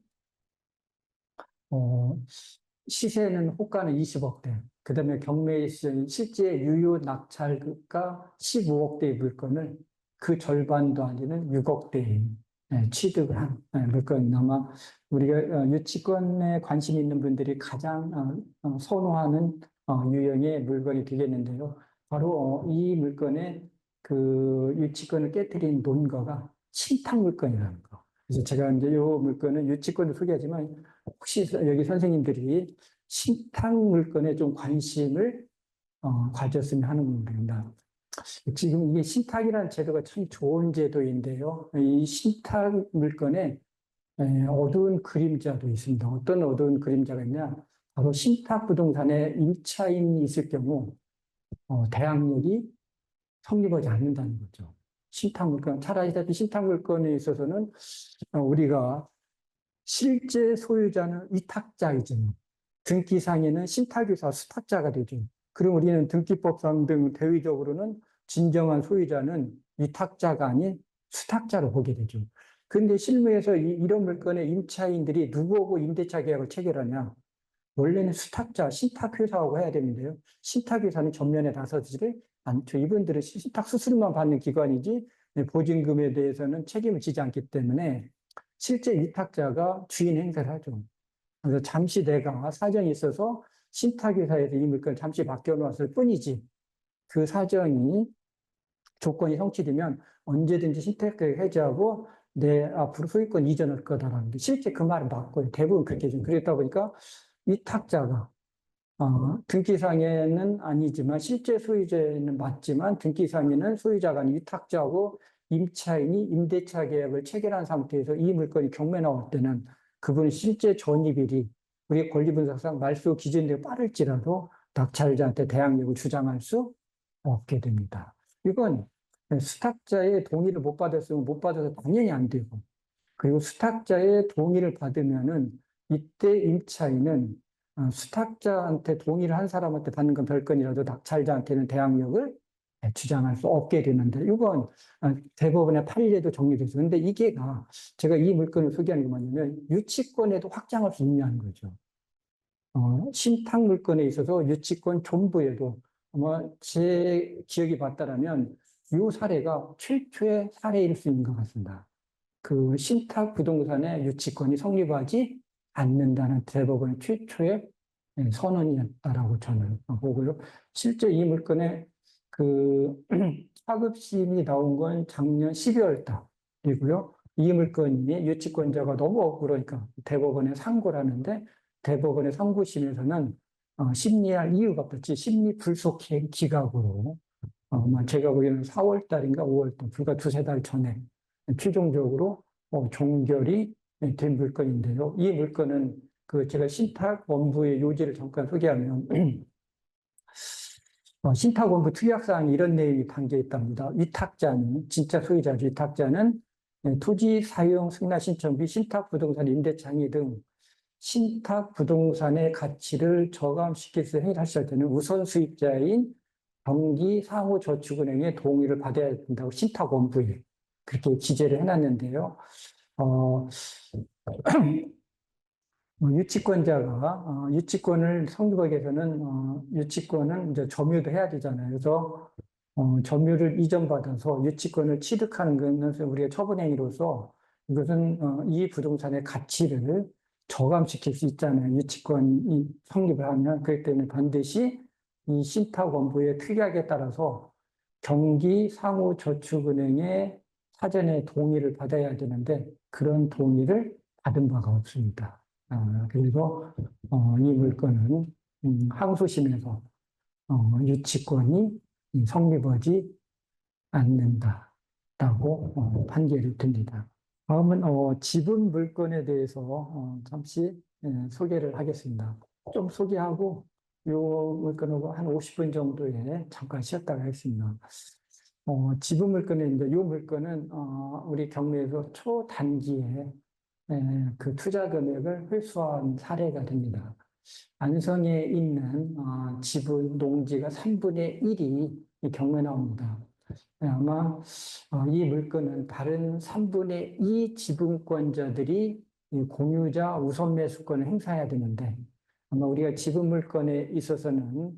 시세는 호가는 20억대, 그 다음에 경매 시장이 실제 유효 낙찰가 15억대의 물건을 그 절반도 아니는 6억대에 취득을 한 물건. 아마 우리가 유치권에 관심 있는 분들이 가장 선호하는 유형의 물건이 되겠는데요. 바로 이 물건의 그 유치권을 깨뜨린 논거가 신탁 물건이라는 거. 그래서 제가 이제 이 물건은 유치권을 소개하지만 혹시 여기 선생님들이 신탁 물건에 좀 관심을 가졌으면 하는 겁니다. 지금 이게 신탁이라는 제도가 참 좋은 제도인데요. 이 신탁 물건에 어두운 그림자도 있습니다. 어떤 어두운 그림자가 있냐? 바로 신탁 부동산에 임차인이 있을 경우 대항력이 성립하지 않는다는 거죠. 신탁 물건, 차라리 신탁 물건에 있어서는 우리가 실제 소유자는 위탁자이죠. 등기상에는 신탁유사 수탁자가 되죠. 그럼 우리는 등기법상 등 대의적으로는 진정한 소유자는 위탁자가 아닌 수탁자로 보게 되죠. 그런데 실무에서 이런 물건의 임차인들이 누구하고 임대차 계약을 체결하냐? 원래는 수탁자, 신탁회사하고 해야 되는데요. 신탁회사는 전면에 나서지를 않죠. 이분들은 신탁 수수료만 받는 기관이지 보증금에 대해서는 책임을 지지 않기 때문에 실제 위탁자가 주인 행세를 하죠. 그래서 잠시 내가 사정이 있어서 신탁회사에서 이 물건을 잠시 맡겨놓았을 뿐이지 그 사정이 조건이 성취되면 언제든지 신탁계획 해지하고 내 앞으로 소유권 이전할 거다라는 게 실제 그 말은 맞고요. 대부분 그렇게 좀 그랬다 보니까 위탁자가 등기상에는 아니지만 실제 소유자는 맞지만 등기상에는 소유자가 아닌 위탁자하고 임차인이 임대차 계약을 체결한 상태에서 이 물건이 경매 나올 때는 그분은 실제 전입일이 우리 권리분석상 말소 기준대로 빠를지라도 낙찰자한테 대항력을 주장할 수 얻게 됩니다. 이건 수탁자의 동의를 못 받았으면 못 받아서 당연히 안 되고, 그리고 수탁자의 동의를 받으면은 이때 임차인은 수탁자한테 동의를 한 사람한테 받는 건 별건이라도 낙찰자한테는 대항력을 주장할 수 없게 되는데, 이건 대법원의 판례도 정리되죠. 근데 이게가 제가 이 물건을 소개하는 게 뭐냐면 유치권에도 확장할 수 있냐는 거죠. 신탁 물건에 있어서 유치권 존부에도 아마 제 기억이 맞다라면 이 사례가 최초의 사례일 수 있는 것 같습니다. 그 신탁 부동산의 유치권이 성립하지 않는다는 대법원의 최초의 선언이었다라고 저는 보고요. 실제 이 물건의 그 하급심이 나온 건 작년 12월 달이고요. 이 물건이 유치권자가 너무 억울하니까 대법원에 상고를 하는데, 대법원의 상고심에서는 심리할 이유가 없었지 심리 불속 기각으로 제가 보기에는 4월 달인가 5월 달 불과 두세 달 전에 최종적으로 종결이 된 물건인데요. 이 물건은 그 제가 신탁 원부의 요지를 잠깐 소개하면 신탁 원부 특약사항에 이런 내용이 담겨 있답니다. 위탁자는 진짜 소유자죠. 위탁자는 토지 사용 승낙 신청 및 신탁 부동산 임대 창의 등 신탁 부동산의 가치를 저감시킬 수 행위하실 때는 우선 수입자인 경기 상호저축은행의 동의를 받아야 된다고 신탁 원부에 그렇게 기재를 해놨는데요. 어, 유치권자가 유치권을 성립하기 위해서는 유치권은 이제 점유도 해야 되잖아요. 그래서 점유를 이전받아서 유치권을 취득하는 것은 우리가 처분행위로서 이것은 이 부동산의 가치를 저감시킬 수 있잖아요. 유치권이 성립을 하면. 그렇기 때문에 반드시 이 신탁원부의 특약에 따라서 경기 상호저축은행의 사전에 동의를 받아야 되는데 그런 동의를 받은 바가 없습니다. 그리고 이 물건은 항소심에서 유치권이 성립하지 않는다라고 판결이 듭니다. 다음은 지분 물건에 대해서 잠시 소개를 하겠습니다. 좀 소개하고 이 물건하고 한 50분 정도에 잠깐 쉬었다가 하겠습니다. 지분 물건인데 이 물건은 우리 경매에서 초단기에 그 투자 금액을 회수한 사례가 됩니다. 안성에 있는 지분 농지가 3분의 1이 경매 나옵니다. 아마 이 물건은 다른 3분의 2 지분권자들이 이 공유자 우선 매수권을 행사해야 되는데 아마 우리가 지분 물건에 있어서는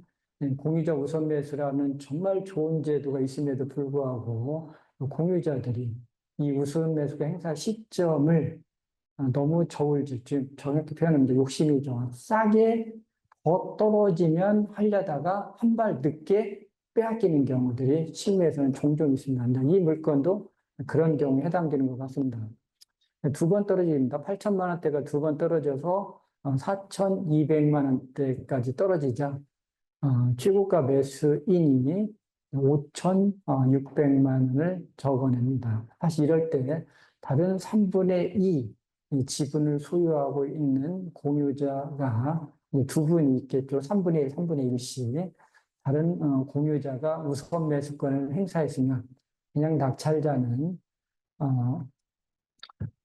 공유자 우선 매수라는 정말 좋은 제도가 있음에도 불구하고 공유자들이 이 우선 매수가 행사 시점을 너무 저울질, 정확히 표현하면 욕심이죠. 싸게 더 떨어지면 하려다가 한 발 늦게 빼앗기는 경우들이 실무에서는 종종 있습니다. 이 물건도 그런 경우에 해당되는 것 같습니다. 두 번 떨어집니다. 8천만 원대가 두 번 떨어져서 4,200만 원대까지 떨어지자 최고가 매수인이 5,600만 원을 적어냅니다. 사실 이럴 때 다른 3분의 2 지분을 소유하고 있는 공유자가 두 분이 있겠죠. 3분의 1, 3분의 1씩. 다른 공유자가 우선 매수권을 행사했으면 그냥 낙찰자는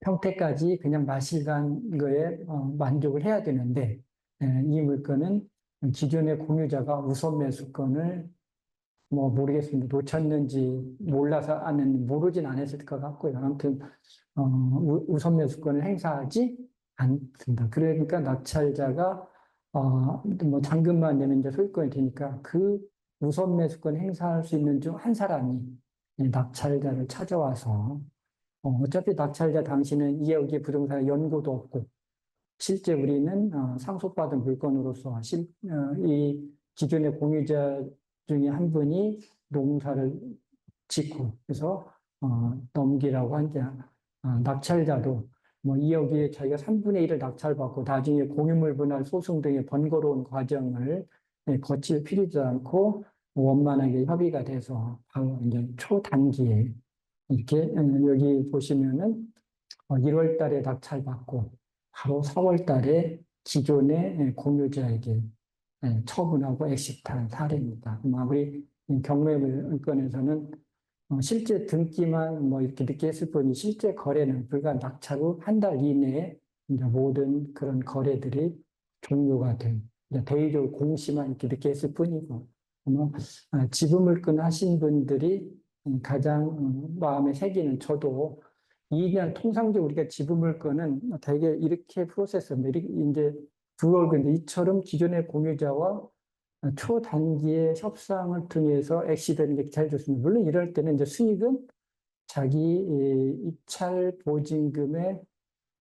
평택까지 그냥 마실간 거에 만족을 해야 되는데 이 물건은 기존의 공유자가 우선 매수권을 뭐 모르겠습니다. 놓쳤는지 몰라서 안 했는지 모르진 않았을 것 같고요. 아무튼 우선 매수권을 행사하지 않습니다. 그러니까 낙찰자가 뭐 잔금만 내면 이제 소유권이 되니까 그 우선 매수권 행사할 수 있는 중 한 사람이 낙찰자를 찾아와서 어차피 낙찰자 당신은 여기 부동산 연고도 없고 실제 우리는 상속받은 물건으로서 이 기존의 공유자 중에 한 분이 농사를 짓고 그래서 넘기라고 한자 낙찰자도 뭐 2억에 자기가 3분의 1을 낙찰받고 나중에 공유물 분할 소송 등의 번거로운 과정을 거칠 필요도 않고 원만하게 협의가 돼서 바로 이제 초단기에 이렇게 여기 보시면은 1월 달에 낙찰받고 바로 4월 달에 기존의 공유자에게 처분하고 엑시트한 사례입니다. 우리 경매물건에서는 실제 등기만 뭐 이렇게 늦게 했을 뿐이 실제 거래는 불과 낙찰 후 한 달 이내에 이제 모든 그런 거래들이 종료가 된, 대의적으로 공시만 이렇게 늦게 했을 뿐이고, 아마 지분물건 하신 분들이 가장 마음에 새기는, 저도 2년 통상적으로 우리가 지분물건은 되게 이렇게 프로세스입니다. 이제 그걸 근데 이처럼 기존의 공유자와 초단기의 협상을 통해서 액시되는 게 제일 좋습니다. 물론 이럴 때는 이제 수익은 자기 입찰 보증금의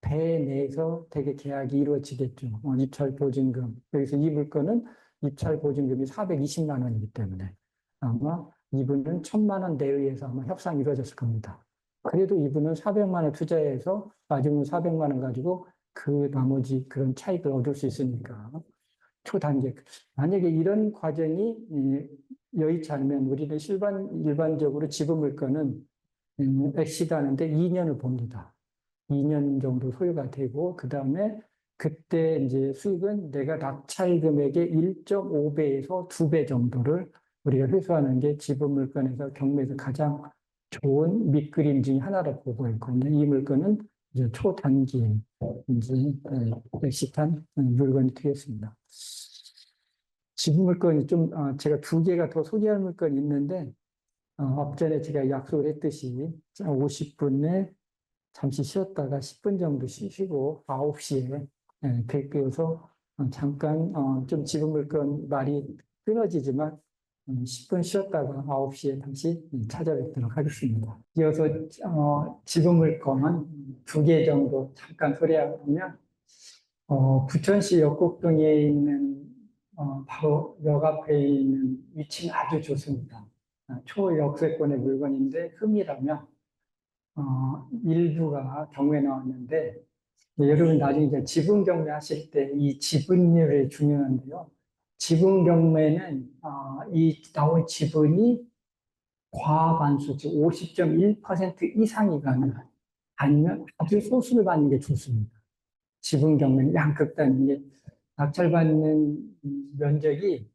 배 내에서 되게 계약이 이루어지겠죠. 입찰 보증금. 여기서 이 물건은 입찰 보증금이 420만 원이기 때문에 아마 이분은 1000만 원 내외에서 아마 협상이 이루어졌을 겁니다. 그래도 이분은 400만 원 투자해서 나중에 400만 원 가지고 그 나머지 그런 차익을 얻을 수 있으니까. 초단계. 만약에 이런 과정이 여의치 않으면 우리는 일반적으로 지분물건은 엑시드하는데 2년을 봅니다. 2년 정도 소요가 되고, 그 다음에 그때 이제 수익은 내가 낙찰 금액의 1.5배에서 2배 정도를 우리가 회수하는 게 지분물건에서 경매에서 가장 좋은 밑그림 중에 하나로 보고 있고, 이 물건은 이제 초단기 이제 엑시트한 물건이 되겠습니다. 지분물건이 좀 제가 2개가 더 소개할 물건이 있는데, 앞전에 제가 약속을 했듯이 50분에 잠시 쉬었다가 10분 정도 쉬시고 9시에 뵐게요서 잠깐 좀 지분물건 말이 끊어지지만 10분 쉬었다가 9시에 다시 찾아뵙도록 하겠습니다. 이어서 지분물건 2개 정도 잠깐 소개하면 부천시 역곡동에 있는 바로 역 앞에 있는 위치는 아주 좋습니다. 초역세권의 물건인데 흠이라면 일부가 경매 나왔는데, 여러분 나중에 이제 지분 경매 하실 때 이 지분율이 중요한데요. 지분 경매는 이 나온 지분이 과반수, 즉 50.1% 이상이 가능한, 아니면 아주 소수를 받는 게 좋습니다. 지분 경매는 양극단, 이게 낙찰받는 면적이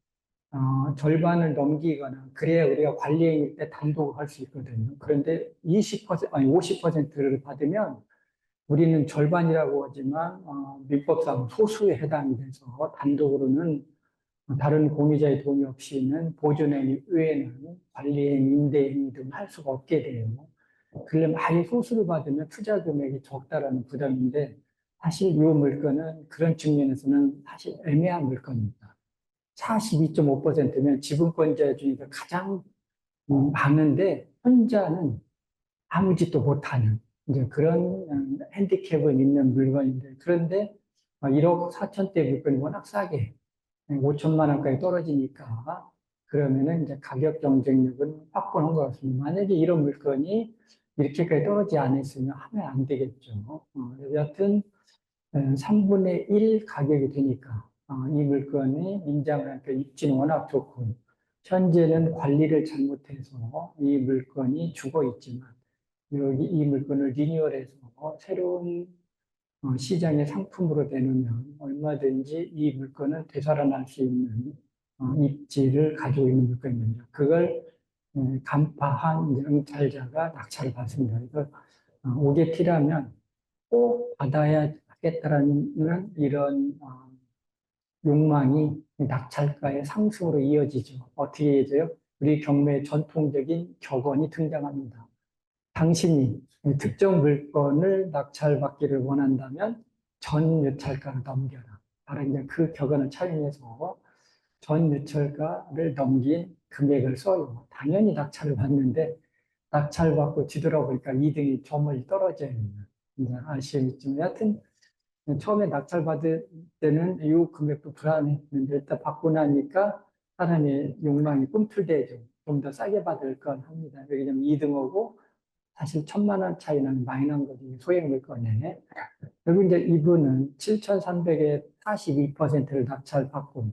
절반을 넘기거나 그래야 우리가 관리행위 때 단독을 할 수 있거든요. 그런데 50%를 받으면 우리는 절반이라고 하지만 민법상 소수에 해당이 돼서 단독으로는 다른 공유자의 동의 없이는 보존행위 외에는 관리행위, 임대행위 등 할 수가 없게 돼요. 그러면 아예 소수를 받으면 투자 금액이 적다라는 부담인데, 사실 이 물건은 그런 측면에서는 사실 애매한 물건입니다. 42.5%면 지분권자 중에서 가장 많은데 혼자는 아무 짓도 못하는 이제 그런 핸디캡은 있는 물건인데, 그런데 1억 4천대 물건이 워낙 싸게 5천만 원까지 떨어지니까 그러면은 이제 가격 경쟁력은 확보한 것 같습니다. 만약에 이런 물건이 이렇게까지 떨어지지 않았으면 하면 안 되겠죠. 여하튼 3분의 1 가격이 되니까 이 물건이 임장을 하니까 입지는 워낙 좋고, 현재는 관리를 잘못해서 이 물건이 죽어 있지만 여기 이 물건을 리뉴얼해서 새로운 시장의 상품으로 내놓으면 얼마든지 이 물건은 되살아날 수 있는 입지를 가지고 있는 물건입니다. 그걸 간파한 응찰자가 낙찰을 받습니다. 그래서 5개티라면 꼭 받아야 하겠다라는 이런 욕망이 낙찰가의 상승으로 이어지죠. 어떻게 이어져요? 우리 경매의 전통적인 격언이 등장합니다. 당신이 특정 물건을 낙찰받기를 원한다면 전 유찰가를 넘겨라. 바로 이제 그 격언을 차용해서 전 유찰가를 넘긴 금액을 써요. 당연히 낙찰을 받는데 낙찰받고 뒤돌아보니까 2등이 저 멀리 떨어져요. 이제 아시겠지만 여하튼 처음에 낙찰받을 때는 이 금액도 불안했는데 일단 받고 나니까 사람의 욕망이 꿈틀대죠. 좀 더 싸게 받을 건 합니다. 왜냐면 2등하고 사실 1000만 원 차이는 많이 난 거지, 소액 물건에. 그리고 이제 이분은 7,300에 42%를 낙찰받고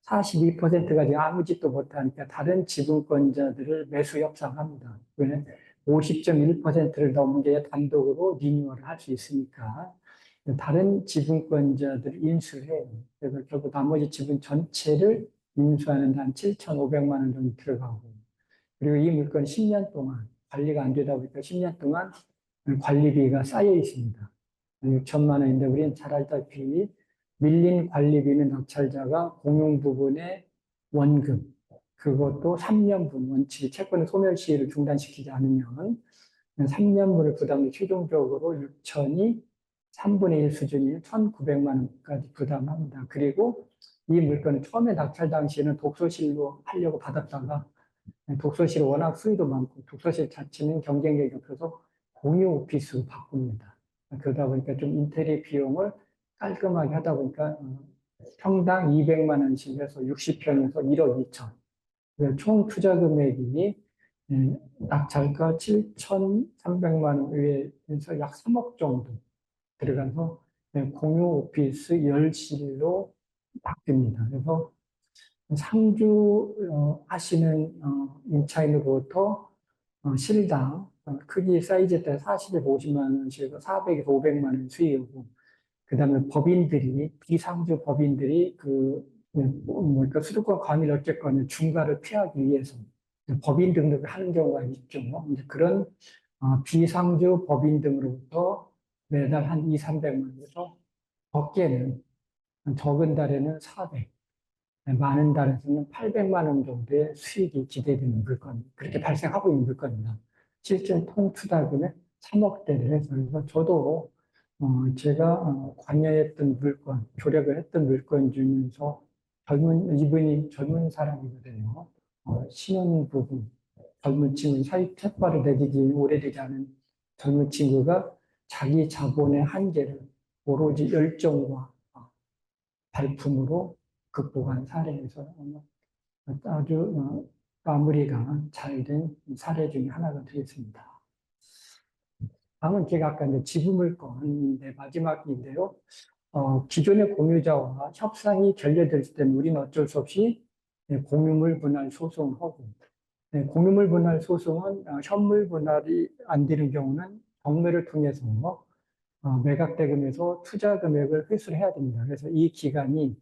42%가 지금 아무 짓도 못하니까 다른 지분권자들을 매수 협상합니다. 왜냐면 50.1%를 넘겨야 단독으로 리뉴얼을 할 수 있으니까 다른 지분권자들을 인수를 해요. 그래서 결국 나머지 지분 전체를 인수하는 데 한 7,500만 원 정도 들어가고, 그리고 이 물건 10년 동안 관리가 안 되다 보니까 10년 동안 관리비가 쌓여 있습니다. 6천만 원인데 우리는 잘 알다시피 밀린 관리비는 낙찰자가 공용 부분의 원금, 그것도 3년분 원칙이 채권의 소멸시효를 중단시키지 않으면 3년분을 부담해 최종적으로 6천이 3분의 1 수준인 1,900만 원까지 부담합니다. 그리고 이 물건은 처음에 낙찰 당시에는 독서실로 하려고 받았다가 독서실 워낙 수요도 많고 독서실 자체는 경쟁력이 없어서 공유 오피스로 바꿉니다. 그러다 보니까 좀 인테리어 비용을 깔끔하게 하다 보니까 평당 200만 원씩 해서 60평에서 1억 2천. 총 투자 금액이 낙찰가 7,300만 원 외에서 약 3억 정도 들어가서 공유 오피스 열실로 바뀝니다. 그래서 상주 하시는 임차인으로부터 실당 크기 사이즈에 따라 40에서 50만 원씩에서 400에서 500만 원 수익이고, 그다음에 법인들이 비상주 법인들이 그러니까 수도권 과밀 어쨌건 중과를 피하기 위해서 법인 등록을 하는 경우가 있죠. 이제 그런 비상주 법인 등으로부터 매달 한 2, 300만 원에서 적게는 적은 달에는 400, 많은 달에서는 800만 원 정도의 수익이 기대되는 물건, 그렇게 발생하고 있는 물건입니다. 실제 통투자금의 3억대를 해서, 그래서 저도 제가 관여했던 물건, 조력을 했던 물건 중에서 이분이 젊은 사람이거든요. 신혼부부, 젊은 친구, 사회 첫발을 내디디 오래되지 않은 젊은 친구가 자기 자본의 한계를 오로지 열정과 발품으로 극복한 사례에서 아주 마무리가 잘 된 사례 중에 하나가 되겠습니다. 다음은 제가 아까 이제 지분물건인데 마지막인데요. 기존의 공유자와 협상이 결렬될 때는 우리는 어쩔 수 없이 공유물 분할 소송을 하고, 공유물 분할 소송은 현물 분할이 안 되는 경우는 경매를 통해서 매각 대금에서 투자 금액을 회수를 해야 됩니다. 그래서 이 기간이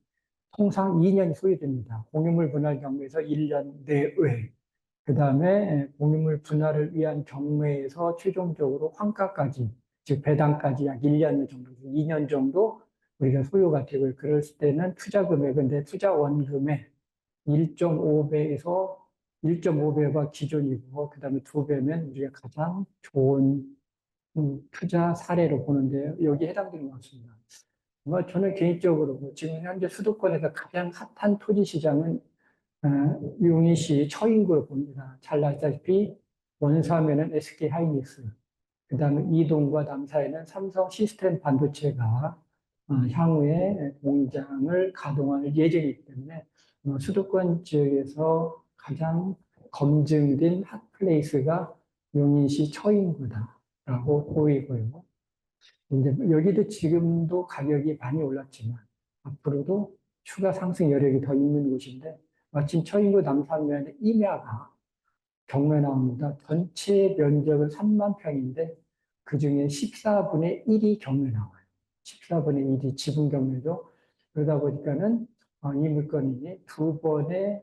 통상 2년이 소요됩니다. 공유물 분할 경매에서 1년 내외, 그 다음에 공유물 분할을 위한 경매에서 최종적으로 환가까지, 즉 배당까지 약 1년 정도, 2년 정도 우리가 소요가 되고, 그럴 때는 투자 금액은 내 투자 원금의 1.5배에서 1.5배가 기존이고, 그 다음에 2배면 우리가 가장 좋은 투자 사례로 보는데 여기에 해당되는 것 같습니다. 저는 개인적으로 지금 현재 수도권에서 가장 핫한 토지 시장은 용인시 처인구로 봅니다. 잘 아시다시피 원사면은 SK 하이닉스, 그 다음에 이동과 남사에는 삼성 시스템 반도체가 향후에 공장을 가동할 예정이기 때문에 수도권 지역에서 가장 검증된 핫플레이스가 용인시 처인구다라고 보이고요. 이제 여기도 지금도 가격이 많이 올랐지만 앞으로도 추가 상승 여력이 더 있는 곳인데, 마침 처인구 남산면에 임야가 경매 나옵니다. 전체 면적은 3만 평인데 그 중에 14분의 1이 경매 나와요. 14분의 1이 지분 경매죠. 그러다 보니까는 이 물건이 두 번의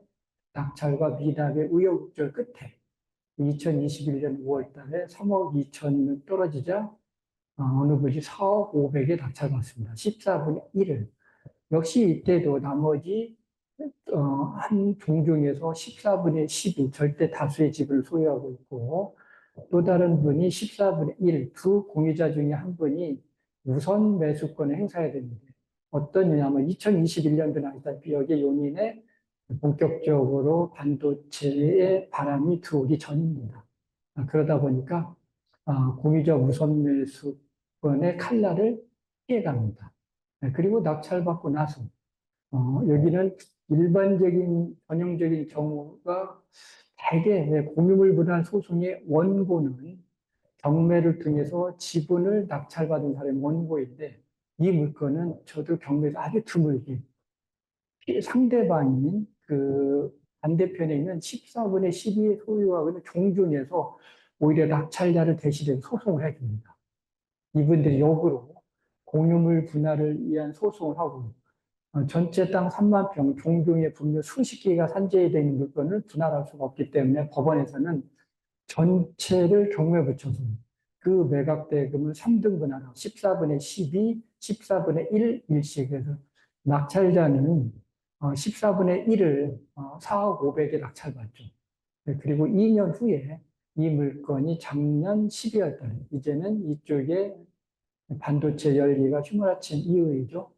낙찰과 미납의 우여곡절 끝에 2021년 5월 달에 3억 2천 떨어지자 어느 분이 4억 5백에 낙찰받습니다. 14분의 1을. 역시 이때도 나머지 한 종중에서 14분의 10이 절대 다수의 집을 소유하고 있고, 또 다른 분이 14분의 1, 두 공유자 중에 한 분이 우선 매수권을 행사해야 되는데, 어떤 일이냐면 2021년도는 아시다시피 여기 용인에 본격적으로 반도체의 바람이 들어오기 전입니다. 그러다 보니까 공유자 우선 매수권의 칼날을 피해갑니다. 그리고 낙찰받고 나서 여기는 일반적인 전형적인 경우가 대개 공유물 분할 소송의 원고는 경매를 통해서 지분을 낙찰받은 사람이 원고인데, 이 물건은 저도 경매에서 아주 드물게 상대방인 그 반대편에 있는 14분의 12의 소유하고는 종중에서 오히려 낙찰자를 대신해 소송을 해줍니다. 이분들이 역으로 공유물 분할을 위한 소송을 하고, 전체 땅 3만 평, 종중에 분묘 수십 개가 산재해 있는 물건을 분할할 수가 없기 때문에 법원에서는 전체를 경매에 붙여서 그 매각 대금을 3등분하라. 14분의 12, 14분의 1, 일씩 해서 낙찰자는 14분의 1을 4억 5백에 낙찰받죠. 네, 그리고 2년 후에 이 물건이 작년 12월 달에 이제는 이쪽에 반도체 열기가 휘몰아친 이후이죠.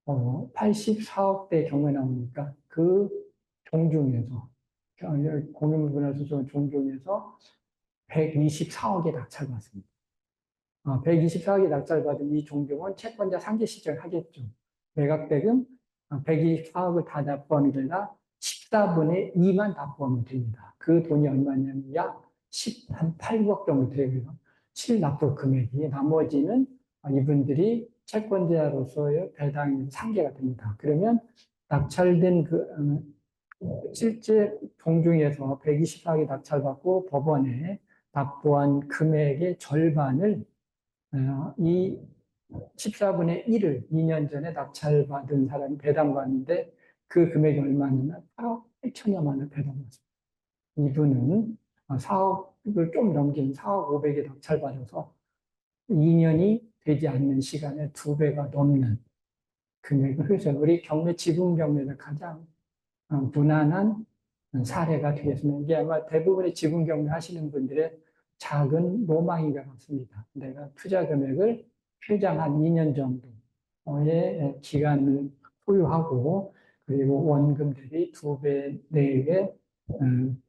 84억대 경매 나오니까 그 종중에서 공유물분할소송 종중에서 124억에 낙찰받습니다. 124억에 낙찰받은 이 종종은 채권자 상계 시정하겠죠. 매각대금 124억을 다 납부하는 게 아니라 14분의 2만 납부하면 됩니다. 그 돈이 얼마냐면 약 8억 정도 되고요. 실납부 금액이 나머지는 이분들이 채권자로서의 배당이 상계가 됩니다. 그러면 낙찰된 실제 종중에서 124억이 낙찰받고 법원에 납부한 금액의 절반을 이 14분의 1을 2년 전에 낙찰받은 사람이 배당받는데 그 금액이 얼마냐면 8억 8천여만 원을 배당받습니다. 이분은 4억을 좀 넘긴 4억 5백에 낙찰받아서 2년이 되지 않는 시간에 2배가 넘는 금액을 회수해서 우리 경매, 지분 경매에서 가장 무난한 사례가 되겠습니다. 이게 아마 대부분의 지분 경매 하시는 분들의 작은 로망인 것 같습니다. 내가 투자 금액을 최장 한 2년 정도의 기간을 소유하고 그리고 원금 대비 2배 내외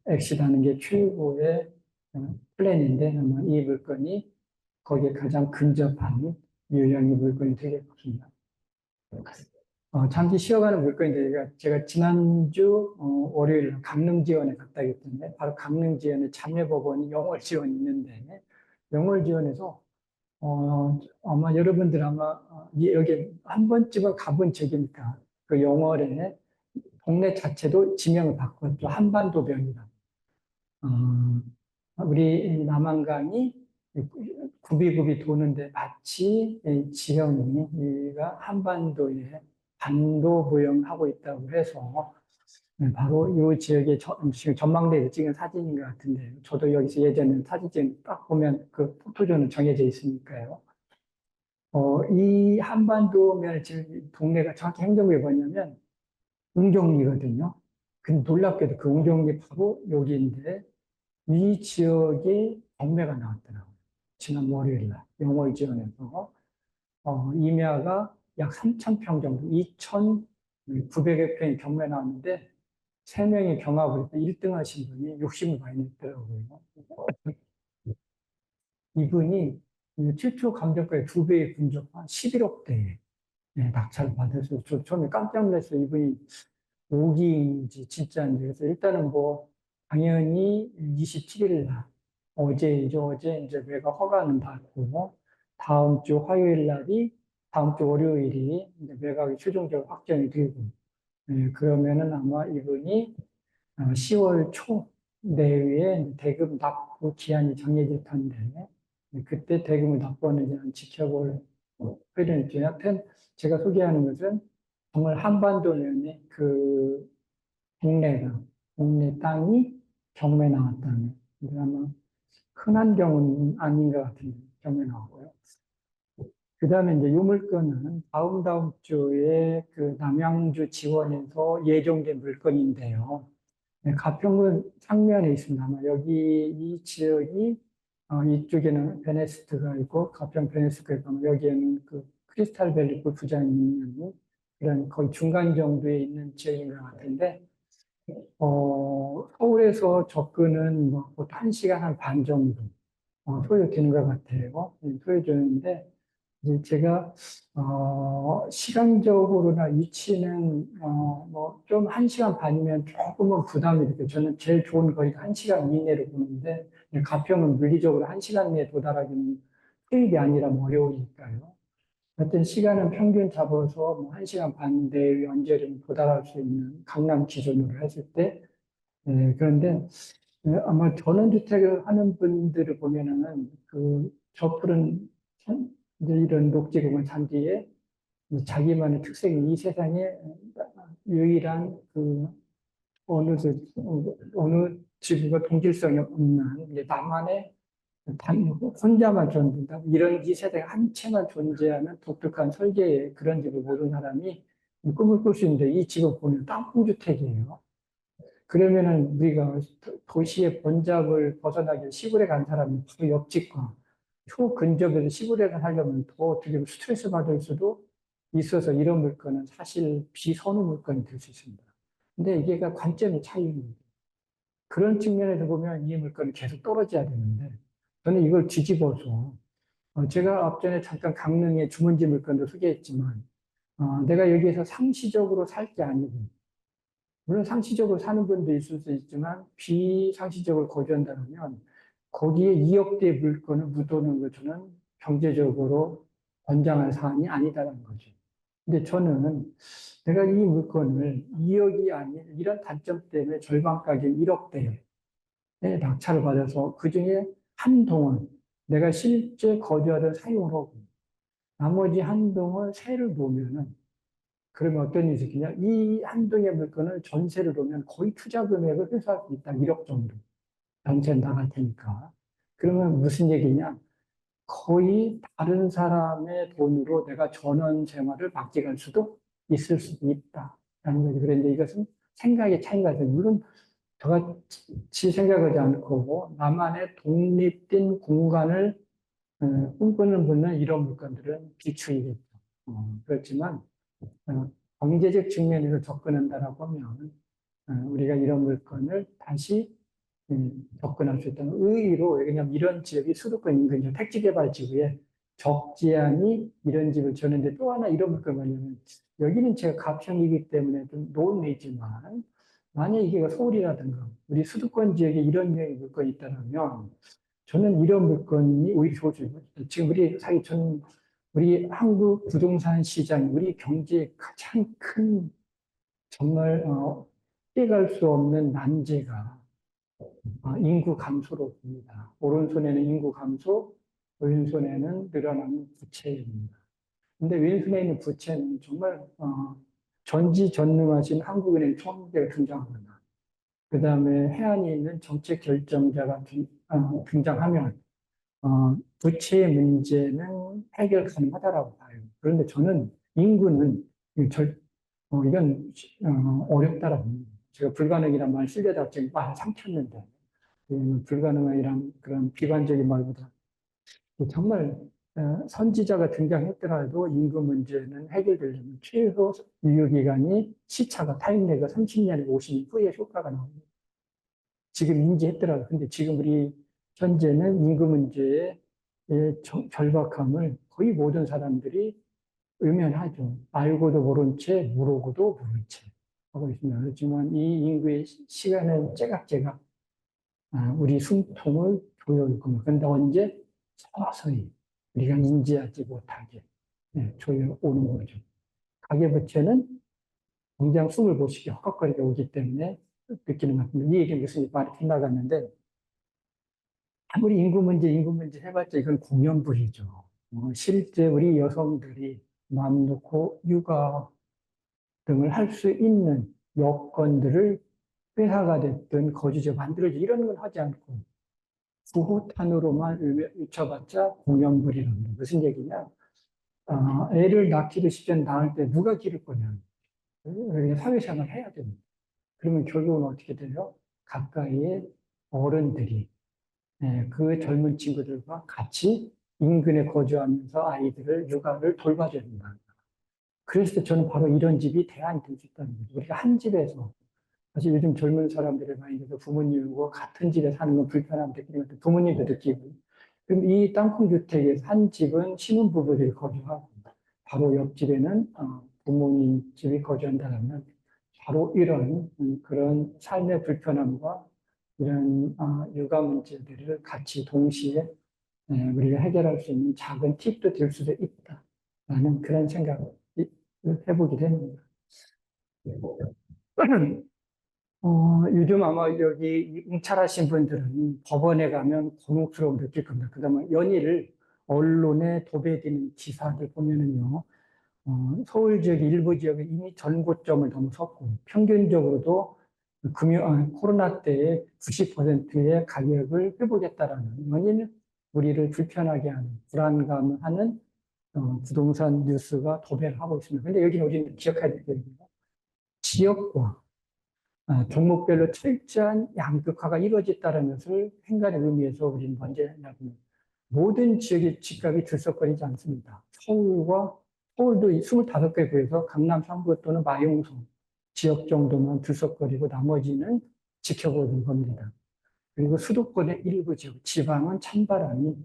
엑시트하는 게 최고의 플랜인데 아마 이 물건이 거기에 가장 근접한 유형의 물건이 되겠습니다. 잠시 쉬어가는 물건인데 제가 지난주 월요일 강릉 지원에 갔다 오기 때문에 바로 강릉 지원에 자매법원이 영월 지원이 있는데 영월 지원에서 아마 여러분들 아마 여기 한 번쯤은 가본 적이니까 그 영월에 동네 자체도 지명을 바꿨죠. 한반도변이다. 우리 남한강이 굽이굽이 도는데 마치 지형이가 한반도에 반도 모형하고 있다고 해서 바로 이 지역의 지금 전망대에서 찍은 사진인 것 같은데 저도 여기서 예전에 사진 딱 보면 그 포토존은 정해져 있으니까요. 이 한반도면 지금 동네가 정확히 행정구에 뭐냐면 웅정리거든요. 근데 놀랍게도 그 웅정리 바로 여기인데 이 지역에 경매가 나왔더라고요. 지난 월요일 날 영월 지원에서 임야가 약 3,000평 정도, 2,900여 평이 경매 나왔는데 3명이 경합을 해서 1등 하신 분이 60을 많이 냈더라고요. 이분이 최초 감정가의 2배의 분적한 11억대에 낙찰을 받아서 저 처음에 깜짝 놀랐어요. 이분이 오기인지 진짜인지. 그래서 일단은 뭐 당연히 27일 날 어제 이제 매각 허가는 받고 다음 주 화요일 날이 다음 주 월요일이 이제 매각이 최종적으로 확정이 되고 그러면은 아마 이분이 10월 초 내외에 대금 납부 기한이 정해질 텐데 그때 대금을 납부하는지는 지켜볼 필요는 있죠. 하여튼 제가 소개하는 것은 정말 한반도 면에 그 국내 땅이 경매 나왔다는 아마 흔한 경우는 아닌 것 같은데 경매 나왔고요. 그 다음에 이제 이 물건은 다음 주에 그 남양주 지원에서 예정된 물건인데요. 가평군 상면에 있습니다. 아마 여기 이 지역이 이쪽에는 베네스트가 있고 가평 베네스트가 있고 여기에는 그 크리스탈밸리 골프장이 있는 그런 거의 중간 정도에 있는 지역인 것 같은데 서울에서 접근은 뭐 보통 1시간 한 반 정도 소요되는 것 같아요. 소요되는데 이제 제가 시간적으로나 위치는 뭐 좀 1시간 반이면 조금은 부담이 되고 저는 제일 좋은 거리가 1시간 이내로 보는데 가평은 물리적으로 1시간 내에 도달하기는 수입이 아니라 뭐 어려우니까요. 하여튼 시간은 평균 잡아서 뭐 1시간 반 내에 언제든 도달할 수 있는 강남 기준으로 했을 때 그런데 아마 전원주택을 하는 분들을 보면은 저 푸른 이제 이런 녹지공원 잔디에 자기만의 특색이 이 세상에 유일한 어느 지구가 동질성이 없는 나만의 혼자만 존재한다. 이런 이 세상에 한 채만 존재하는 독특한 설계의 그런 집을 모든 사람이 꿈을 꿀 수 있는데 이 집을 보면 땅콩주택이에요. 그러면은 우리가 도시의 번잡을 벗어나기 위해 시골에 간 사람이 바로 옆집과 근접에서 시골에 살려면 더 어떻게 보면 스트레스 받을 수도 있어서 이런 물건은 사실 비선호 물건이 될 수 있습니다. 근데 이게 관점의 차이입니다. 그런 측면에서 보면 이 물건은 계속 떨어져야 되는데 저는 이걸 뒤집어서 제가 앞전에 잠깐 강릉의 주문지 물건도 소개했지만 내가 여기에서 상시적으로 살 게 아니고 물론 상시적으로 사는 분도 있을 수 있지만 비상시적으로 거주한다면 거기에 2억대 물건을 묻어놓은 것 저는 경제적으로 권장할 사안이 아니다라는 거죠. 근데 저는 내가 이 물건을 2억이 아닌 이런 단점 때문에 절반 가격 1억대에 낙찰을 받아서 그중에 한동은 내가 실제 거주하던 사용을 하고 나머지 한동은 세를 놓으면은 그러면 어떤 일이 생기냐? 이 한동의 물건을 전세를 놓으면 거의 투자 금액을 회수할 수 있다. 1억 정도. 전세 나갈 테니까. 그러면 무슨 얘기냐? 거의 다른 사람의 돈으로 내가 전원 생활을 맡겨갈 수도 있을 수도 있다. 라는 거죠. 그런데 이것은 생각의 차이가 있어요. 물론 저같이 생각하지 않고 나만의 독립된 공간을 꿈꾸는 분은 이런 물건들은 비추이겠죠. 그렇지만 경제적 측면에서 접근한다라고 하면 우리가 이런 물건을 다시 접근할 수 있다는 의의로 왜냐하면 이런 지역이 수도권 인근 택지개발지구에 적재한이 이런 집을 지었는데 또 하나 이런 물건이 뭐냐면 여기는 제가 가평이기 때문에 좀 논리지만 만약 이게 서울이라든가 우리 수도권 지역에 이런 유형의 물건이 있다면 저는 이런 물건이 오히려 좋을 수 있어요. 지금 우리 한국 부동산 시장, 우리 경제의 가장 큰 정말 피해갈 수 없는 난제가 인구 감소로 봅니다. 오른손에는 인구 감소, 왼손에는 늘어나는 부채입니다. 근데 왼손에 있는 부채는 정말 전지전능하신 한국은행 총재가 등장합니다. 그 다음에 해안에 있는 정책 결정자가 등장하면 부채 문제는 해결 가능하다라고 봐요. 그런데 저는 인구는 이건 어렵다라고 봅니다. 제가 불가능이란 말 쓰려다가 지금 말 삼켰는데 불가능이란 그런 비관적인 말보다 정말 선지자가 등장했더라도 인구 문제는 해결되려면 최소 유효기간이 시차가 타임레그가 30년에서 50년 후에 효과가 나옵니다. 지금 인지했더라도 근데 지금 우리 현재는 인구 문제의 절박함을 거의 모든 사람들이 외면하죠. 알고도 모른 채, 모르고도 모른 채 하고 있습니다. 그렇지만 이 인구의 시간은 제각제각 우리 숨통을 조여올 겁니다. 그런데 언제? 서서히 우리가 인지하지 못하게 조여오는 거죠. 가계부채는 당장 숨을 못 쉬게 헉헉거리게 오기 때문에 느끼는 것 같습니다. 이 얘기 무슨 말이 빗나갔는데 아무리 인구 문제 해봤자 이건 공연불이죠. 실제 우리 여성들이 마음 놓고 육아 등을 할 수 있는 여건들을 회사가 됐든 거주지가 만들어지 이런 걸 하지 않고 부호탄으로만 외쳐봤자 공연불이랍니다. 무슨 얘기냐? 애를 낳기도 쉽지 낳을 때 누가 기를 거냐? 사회생활 해야 됩니다. 그러면 결국은 어떻게 돼요? 가까이에 어른들이 그 젊은 친구들과 같이 인근에 거주하면서 아이들을 육아를 돌봐줘야 된다. 그래서 저는 바로 이런 집이 대안이 될 수 있다는 거죠. 우리가 한 집에서 사실 요즘 젊은 사람들의 마인드에서 부모님과 같은 집에 사는 건 불편함 느끼는 것도 부모님도 느끼고 그럼 이 땅콩주택에서 한 집은 신혼부부들이 거주하고 바로 옆집에는 부모님 집이 거주한다면 바로 이런 그런 삶의 불편함과 이런 육아 문제들을 같이 동시에 우리가 해결할 수 있는 작은 팁도 될 수도 있다라는 그런 생각을 해보게 됩니다. 요즘 아마 여기 응찰하신 분들은 법원에 가면 곤혹스러움 느낄 겁니다. 그 다음에 연일 언론에 도배되는 기사들 보면은요, 서울 지역 일부 지역은 이미 전고점을 넘어섰고 평균적으로도 코로나 때의 90%의 가격을 회복했다라는 원인은 우리를 불편하게 하는 불안감을 하는 부동산 뉴스가 도배를 하고 있습니다. 그런데 여기는 우리는 기억해야 될 게 지역과 종목별로 철저한 양극화가 이루어졌다는 것을 행간의 의미에서 우리는 먼저 해야합니다. 모든 지역의 집값이 들썩거리지 않습니다. 서울도 25개 구에서 강남 3구 또는 마용성 지역 정도만 들썩거리고 나머지는 지켜보는 겁니다. 그리고 수도권의 일부 지역, 지방은 찬바람이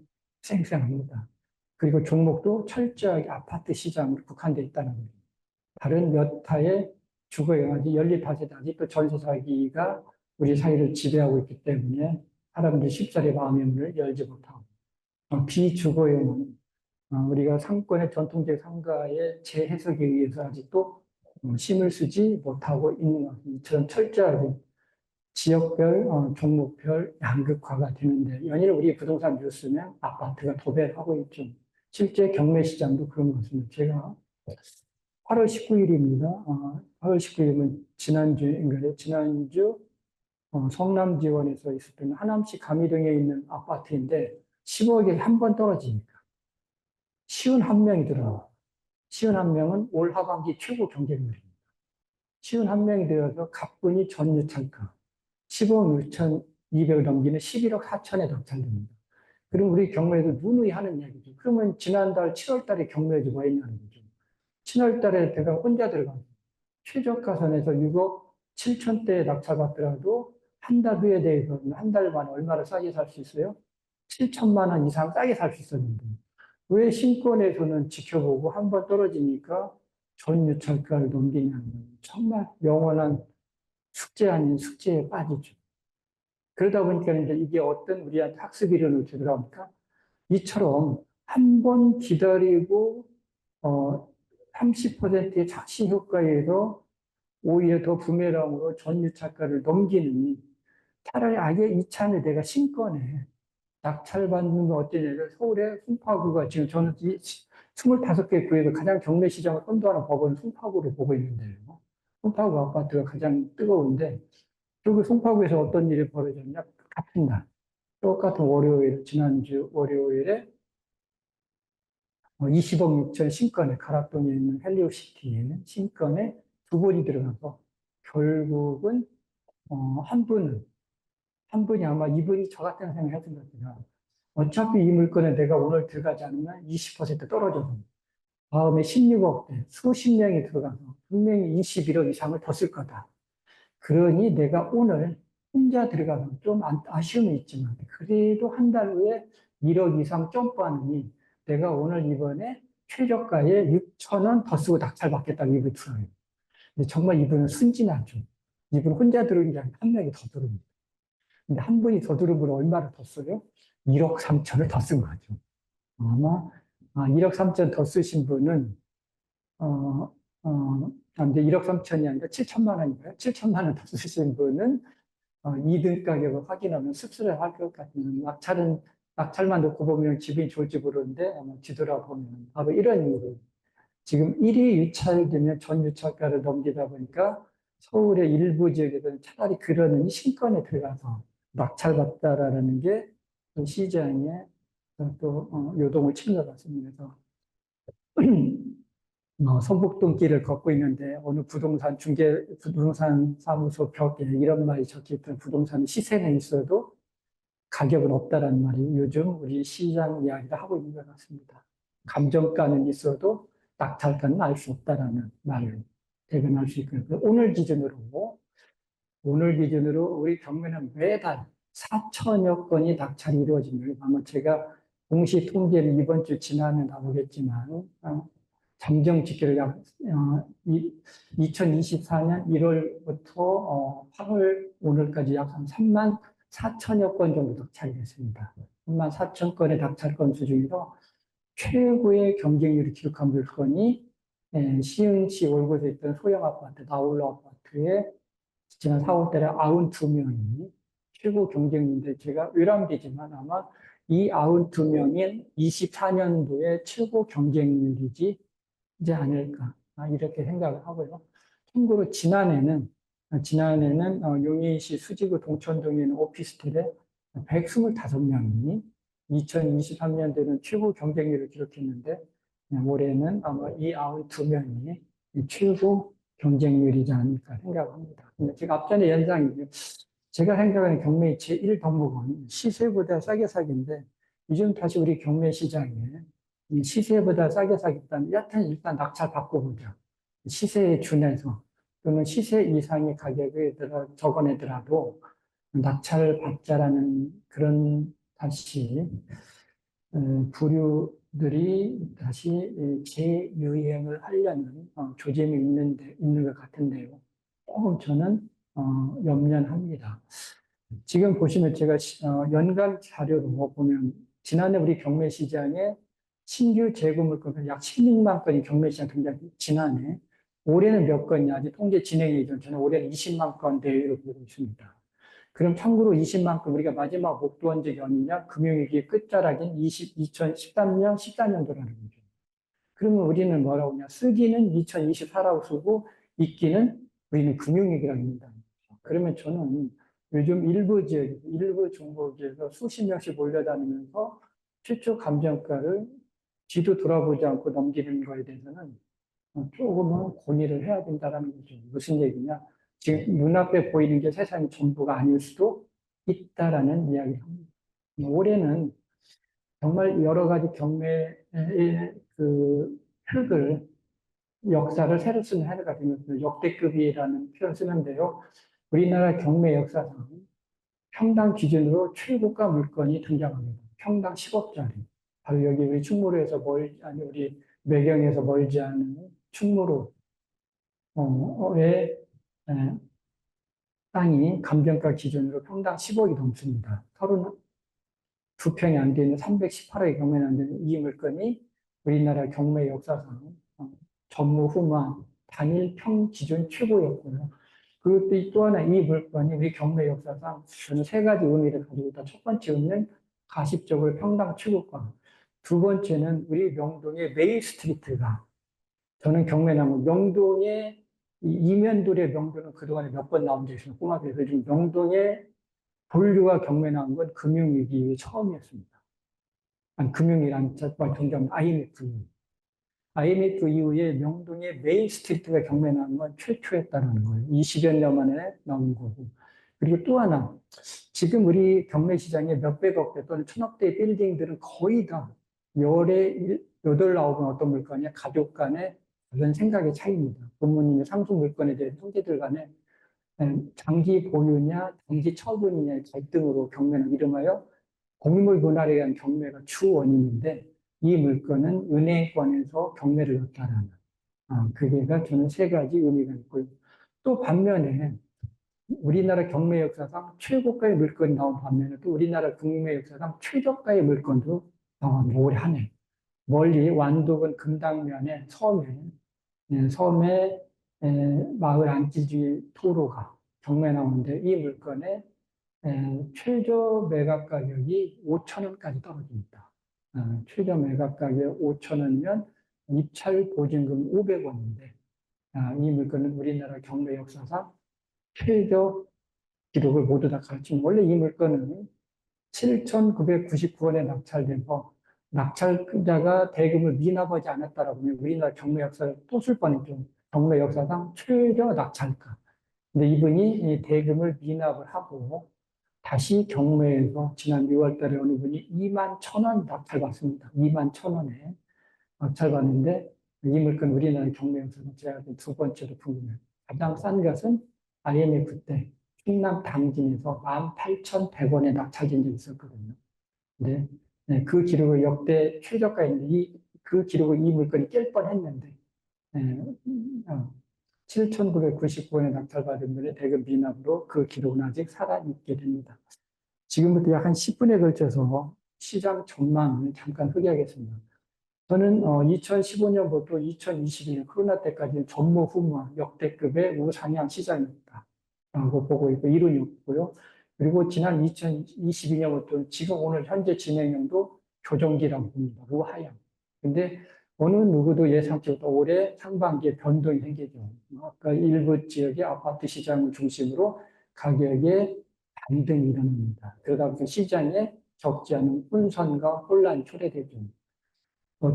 쌩쌩합니다. 그리고 종목도 철저하게 아파트 시장으로 국한되어 있다는 겁니다. 다른 몇 타의 주거영화지 연립다세대 아직도 전세 사기가 우리 사회를 지배하고 있기 때문에 사람들이 쉽사리 마음의 문을 열지 못하고 비주거용은 우리가 상권의 전통적 상가의 재해석에 의해서 아직도 힘을 쓰지 못하고 있는 것 같습니다. 이처럼 철저하게 지역별, 종목별 양극화가 되는데 연일 우리 부동산 뉴스는 아파트가 도배하고 있죠. 실제 경매 시장도 그런 것 같습니다. 제가 8월 19일입니다. 8월 19일은 지난주 성남지원에서 있었던 하남시 가미동에 있는 아파트인데 10억에 한 번 떨어지니까 51명이 들어요. 51명은 올 하반기 최고 경쟁률입니다. 51명이 되어서 가뿐히 전유찰가 15억 6,200을 넘기는 11억 4천에 낙찰됩니다. 그럼 우리 경매에도 누누이 하는 얘기죠. 그러면 지난달 7월 달에 경매에도 뭐 했냐는 거죠. 7월 달에 제가 혼자 들어가서 최저가선에서 6억 7천대에 낙찰받더라도 한 달 후에 대해서는 한 달 만에 얼마를 싸게 살 수 있어요? 7천만 원 이상 싸게 살 수 있었는데 왜 신권에서는 지켜보고 한 번 떨어지니까 전유찰가를 넘기냐는 정말 영원한 숙제 아닌 숙제에 빠지죠. 그러다 보니까 이제 이게 어떤 우리한테 학습 이론을 주더랍니까? 이처럼 한 번 기다리고 30%의 착시 효과에서 오히려 더 부메랑으로 전유차가를 넘기는 차라리 아예 이 차는 내가 신권에 낙찰받는 거 어떠냐. 서울의 송파구가 지금 저는 25개 구에서 가장 경매 시장을 선도하는 법원은 송파구로 보고 있는데요. 송파구 아파트가 가장 뜨거운데 저기 송파구에서 어떤 일이 벌어졌냐? 같은 날, 똑같은 월요일, 지난주 월요일에 20억 6천 신권에 가락동에 있는 헬리오시티에 신권에 두 분이 들어가서 결국은 한 분이 아마 이분이 저 같은 생각을 했던 것 같아요. 어차피 이 물건에 내가 오늘 들어가지 않으면 20% 떨어져서 다음에 16억대 수십 명이 들어가서 분명히 21억 이상을 더 쓸 거다. 그러니 내가 오늘 혼자 들어가서 좀 아쉬움이 있지만 그래도 한 달 후에 1억 이상 점프하느니 내가 오늘 이번에 최저가에 6천 원 더 쓰고 낙찰받겠다고 이분이 들어요. 근데 정말 이분은 순진하죠. 이분 혼자 들어온 게 아니라 한 명이 더 들어옵니다. 근데 한 분이 더 들어오면 얼마를 더 써요? 1억 3천을 더 쓴 거죠. 아마 1억 3천 더 쓰신 분은 이제 1억 3천이 아니라 7천만 원인가요? 7천만 원 더 쓰신 분은 이등 가격을 확인하면 씁쓸해 할 것 같은 낙찰만 놓고 보면 기분이 좋을지 모르는데 아마 뒤돌아보면 바로 이런 이유로 지금 1위 유찰되면 전 유찰가를 넘기다 보니까 서울의 일부 지역에서는 차라리 그러는 신권에 들어가서 낙찰받다라는 게 시장에 또 요동을 치는 것 같습니다. 그래서 성북동길을 걷고 있는데 어느 부동산 사무소 벽에 이런 말이 적혀있던 부동산 시세는 있어도 가격은 없다라는 말이 요즘 우리 시장 이야기를 하고 있는 것 같습니다. 감정가는 있어도 낙찰가는 알 수 없다라는 말을 대변할 수 있고요. 오늘 기준으로 우리 경매는 매달 4천여 건이 낙찰이 이루어집니다. 아마 제가 공시 통계는 이번 주 지나면 나오겠지만 잠정 집계를 2024년 1월부터 8월 오늘까지 약 3만 4천여 건 정도 낙찰이 됐습니다. 3만 4천 건의 낙찰 건수 중에서 최고의 경쟁률을 기록한 물건이 시흥시 월곶에 있던 소형 아파트, 나홀로 아파트에 지난 4월 달에 92명이 최고 경쟁률인데 제가 외람되지만 아마 이 92명인 24년도에 최고 경쟁률이지 않을까. 이렇게 생각을 하고요. 참고로 지난해는 용인시 수지구 동천동에 있는 오피스텔에 125명이 2023년도에는 최고 경쟁률을 기록했는데 올해는 아마 이 92명이 최고 경쟁률이지 않을까 생각합니다. 근데 제가 앞전에 연상이 제가 생각하는 경매 제1덕목은 시세보다 싸게 사기인데 요즘 다시 우리 경매 시장에 이 시세보다 싸게 사겠다는 여튼 일단 낙찰 바꿔보자. 시세에 준해서 또는 시세 이상의 가격을 적어내더라도 낙찰 받자라는 그런 다시 부류들이 다시 재유행을 하려는 조짐이 있는 것 같은데요. 조금 저는 염려합니다. 지금 보시면 제가 연간 자료로 보면 지난해 우리 경매 시장에 신규 재고 물건 약 16만 건이 경매 시장 등장. 지난해 올해는 몇 건이 아직 통계 진행이 전 저는 올해는 20만 건 대회로 보고 있습니다. 그럼 참고로 20만 건 우리가 마지막 목표 언제가 언제냐? 금융위기 끝자락인 2013년, 14년도라는 거죠. 그러면 우리는 뭐라고 하냐? 쓰기는 2024라고 쓰고 있기는 우리는 금융위기라고 합니다. 그러면 저는 요즘 일부 정보지에서 수십 명씩 몰려다니면서 최초 감정가를 뒤도 돌아보지 않고 넘기는 거에 대해서는 조금은 고민을 해야 된다는 거죠. 무슨 얘기냐? 지금 눈앞에 보이는 게 세상의 전부가 아닐 수도 있다라는 이야기를 합니다. 올해는 정말 여러 가지 경매의 그 획을, 역사를 새로 쓰는 해가 되면서 역대급이라는 표현을 쓰는데요. 우리나라 경매 역사상 평당 기준으로 최고가 물건이 등장합니다. 평당 10억짜리. 바로 여기 우리 충무로에서 우리 매경에서 멀지 않은 충무로의 땅이 감정가 기준으로 평당 10억이 넘습니다. 32평이 안 되는 318억의 경매는 안 되는 이 물건이 우리나라 경매 역사상 전무후무한 단일 평 기준 최고였고요. 그리고 또 하나 이 물건이 우리 경매 역사상 저는 세 가지 의미를 가지고 있다. 첫 번째 의미는 가십적으로 평당 최고가. 두 번째는 우리 명동의 메인 스트리트가 저는 경매 나무 명동의 이면돌의 명동은 그동안에 몇 번 나온 적이 있습니다. 꼬마들에서 지금 명동의 본류가 경매 나온 건 금융위기 이후에 처음이었습니다. 금융위란 정말 정답은 IMF. IMF 이후에 명동의 메인 스트리트가 경매 나온 건 최초였다는 거예요. 20여 년 만에 나온 거고. 그리고 또 하나, 지금 우리 경매 시장에 몇백억 대 또는 천억 대의 빌딩들은 거의 다 열에 여덟, 아홉은 어떤 물건이냐, 가족 간의 그런 생각의 차이입니다. 부모님의 상속 물건에 대한 형제들 간의 장기 보유냐, 장기 처분이냐의 갈등으로 경매는 이름하여 공유물 분할에 의한 경매가 주 원인인데 이 물건은 은행권에서 경매를 했다라는 그게가 저는 세 가지 의미가 있고요. 또 반면에 우리나라 경매 역사상 최고가의 물건이 나온 반면에 또 우리나라 경매 역사상 최저가의 물건도 나옵니다. 올해 한 해. 멀리 완도군 금당면의 섬에 마을 안치주의 토로가 경매 나오는데 이 물건의 최저 매각 가격이 5천 원까지 떨어집니다. 최저 매각 가격 5천 원이면 입찰 보증금 500원인데 이 물건은 우리나라 경매 역사상 최저 기록을 모두 다 갖춘 원래 이 물건은 7,999원에 낙찰돼서 낙찰자가 대금을 미납하지 않았다라고 하면 우리나라 경매 역사를 또 쓸 뻔했죠. 경매 역사상 최저 낙찰가. 근데 이분이 이 대금을 미납을 하고 다시 경매에서 지난 6월 달에 어느 분이 2만 1,000원 낙찰받습니다. 2만 1,000원에 낙찰받는데 이 물건 우리나라 경매 역사상 제가 두 번째로 궁금해요. 가장 싼 것은 IMF 때 충남 당진에서 18,100원에 낙찰된 적이 있었거든요. 근데 그 기록을 역대 최저가인데 그 기록을 이 물건이 깰 뻔했는데 7,999원에 낙찰받은 분의 대금 미납으로 그 기록은 아직 살아있게 됩니다. 지금부터 약 한 10분에 걸쳐서 시장 전망을 잠깐 소개하겠습니다. 저는 2015년부터 2022년 코로나 때까지는 전무후무한 역대급의 우상향 시장이었다라고 보고 있고 이론이 없고요. 그리고 지난 2022년부터 지금 오늘 현재 진행형도 조정기라고 봅니다. 우하향. 근데 어느 누구도 예상치 못한 올해 상반기에 변동이 생기죠. 아까 일부 지역의 아파트 시장을 중심으로 가격에 반등이 일어납니다. 그러다 보니 시장에 적지 않은 혼선과 혼란이 초래되죠.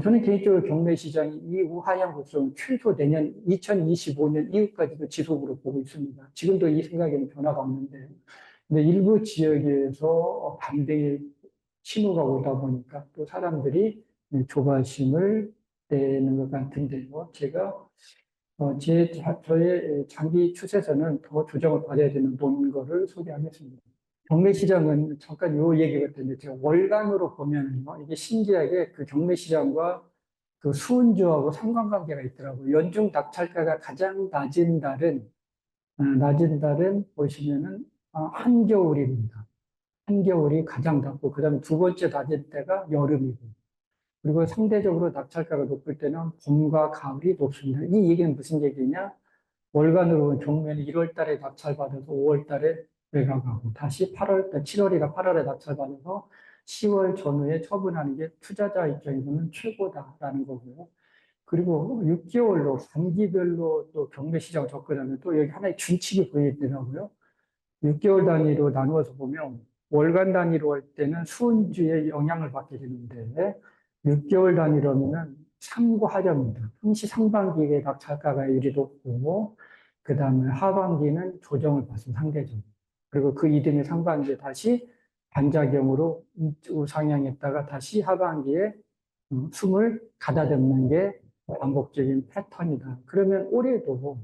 저는 개인적으로 경매 시장이 이 우하향 곡선 최소 내년 2025년 이후까지도 지속으로 보고 있습니다. 지금도 이 생각에는 변화가 없는데, 근데 일부 지역에서 반대의 신호가 오다 보니까 또 사람들이 조바심을 내는 것 같은데요. 제가 저의 장기 추세에서는 더 조정을 받아야 되는 논거를 소개하겠습니다. 경매 시장은 잠깐 요 얘기가 있는데 제가 월간으로 보면은요, 이게 신기하게 그 경매 시장과 그 수은주하고 상관관계가 있더라고요. 연중 낙찰가가 가장 낮은 달은 보시면은 한겨울입니다. 한겨울이 가장 낮고, 그 다음에 두 번째 낮은 때가 여름이고, 그리고 상대적으로 낙찰가가 높을 때는 봄과 가을이 높습니다. 이 얘기는 무슨 얘기냐? 월간으로 경매는 1월 달에 낙찰받아서 5월 달에 매각하고, 다시 7월이나 8월에 낙찰받아서 10월 전후에 처분하는 게 투자자 입장에서는 최고다라는 거고요. 그리고 6개월로, 분기별로 또 경매 시장 접근하면 또 여기 하나의 준칙이 보이더라고요. 6개월 단위로 나누어서 보면 월간 단위로 할 때는 수은주의 영향을 받게 되는데 6개월 단위로면은 상고하렵니다. 항시 상반기에 낙찰가가 일이 높고 그 다음에 하반기는 조정을 받습니다. 상대적으로. 그리고 그 이듬해 상반기에 다시 반작용으로 우상향했다가 다시 하반기에 숨을 가다듬는 게 반복적인 패턴이다. 그러면 올해도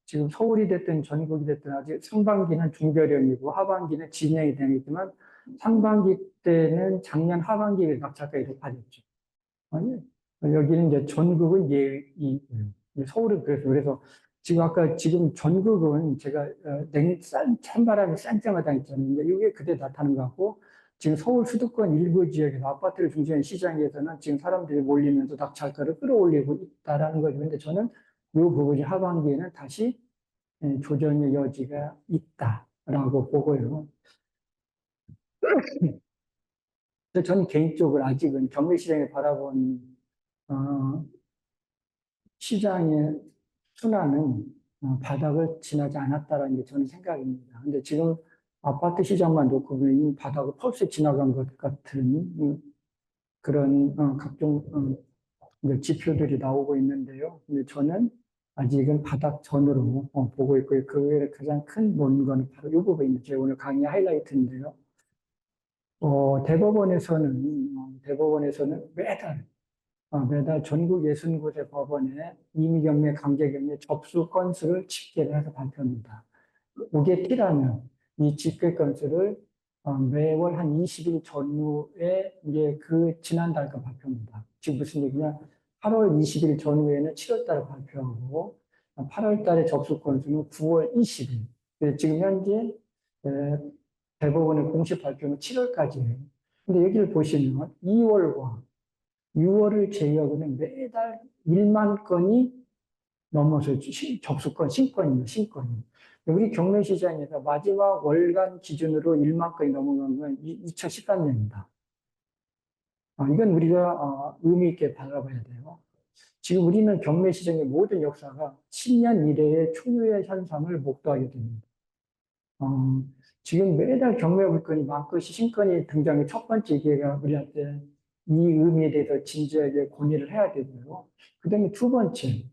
지금 서울이 됐든 전국이 됐든 아직 상반기는 중결형이고 하반기는 진행이 되겠지만 상반기 때는 작년 하반기에 낙찰가가 높아졌죠. 아니, 여기는 이제 전국은 서울은 그래서 지금 아까 지금 전국은 제가 찬바람이 쌩쌩하다 했잖아요. 이게 그때 나타난 것 같고 지금 서울 수도권 일부 지역에서 아파트를 중심한 시장에서는 지금 사람들이 몰리면서 낙찰가를 끌어올리고 있다라는 거죠. 근데 저는 이 부분이 하반기에는 다시 조정의 여지가 있다라고 보고요. 그래서 저는 개인적으로 아직은 경매 시장을 바라본 어, 시장의 순환은 바닥을 지나지 않았다라는 게 저는 생각입니다. 근데 지금 아파트 시장만 놓고 보면 이 바닥을 펄스 지나간 것 같은 그런 각종 지표들이 나오고 있는데요. 근데 저는 아직은 바닥 전으로 보고 있고요. 그 외에 가장 큰 논거는 바로 이 부분입니다. 제 오늘 강의 하이라이트인데요. 대법원에서는 매달 전국 60곳의 법원에 임의경매, 강제경매 접수 건수를 집계를 해서 발표합니다. 이게 T라면 이 집계 건수를 매월 한 20일 전후에 이제 그 지난달까 발표합니다. 지금 무슨 얘기냐? 8월 20일 전후에는 7월 달에 발표하고 8월 달에 접수 건수는 9월 20일. 지금 현재 에, 대법원의 공식 발표는 7월까지예요. 근데 여기를 보시면 2월과 6월을 제외하고는 매달 1만 건이 넘어서 접수건, 신건이. 우리 경매 시장에서 마지막 월간 기준으로 1만 건이 넘어간 건 2013년입니다. 이건 우리가 의미 있게 바라봐야 돼요. 지금 우리는 경매 시장의 모든 역사가 10년 이래의 초유의 현상을 목도하게 됩니다. 어, 지금 매달 경매 물건이 많고 신건이 등장의 첫 번째 기회가 우리한테 이 의미에 대해서 진지하게 고민을 해야 되고요. 그 다음에 두 번째,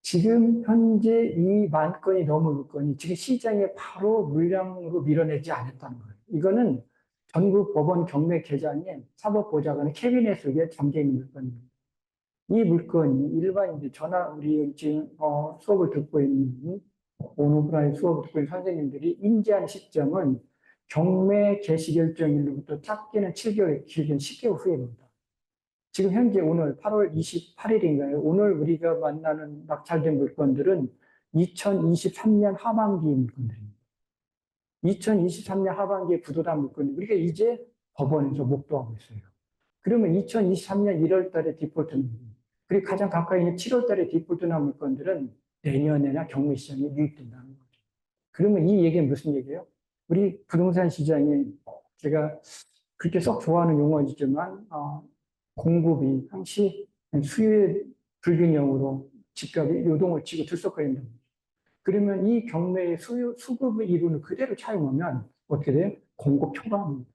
지금 현재 이 만 건이 넘은 물건이 지금 시장에 바로 물량으로 밀어내지 않았다는 거예요. 이거는 전국 법원 경매 계장에 사법보좌관의 캐비넷 속에 잠겨있는 물건입니다. 이 물건이 일반인들, 우리 지금 수업을 듣고 있는 오노브라인 수업을 듣고 있는 선생님들이 인지한 시점은 경매 개시 결정일로부터 작게는 7개월, 길게는 10개월 후입니다. 지금 현재 오늘 8월 28일인가요? 오늘 우리가 만나는 낙찰된 물건들은 2023년 하반기 물건들입니다. 2023년 하반기에 부도난 물건들, 우리가 이제 법원에서 목도하고 있어요. 그러면 2023년 1월 달에 디폴트는, 그리고 가장 가까이 있는 7월 달에 디폴트난 물건들은 내년에나 경매 시장에 유입된다는 거죠. 그러면 이 얘기는 무슨 얘기예요? 우리 부동산 시장이 제가 그렇게 썩 좋아하는 용어이지만 공급이 항시 수요의 불균형으로 집값이 요동을 치고 들썩거린다. 그러면 이 경매의 수급의 이론을 그대로 차용하면 어떻게 돼요? 공급 초과합니다.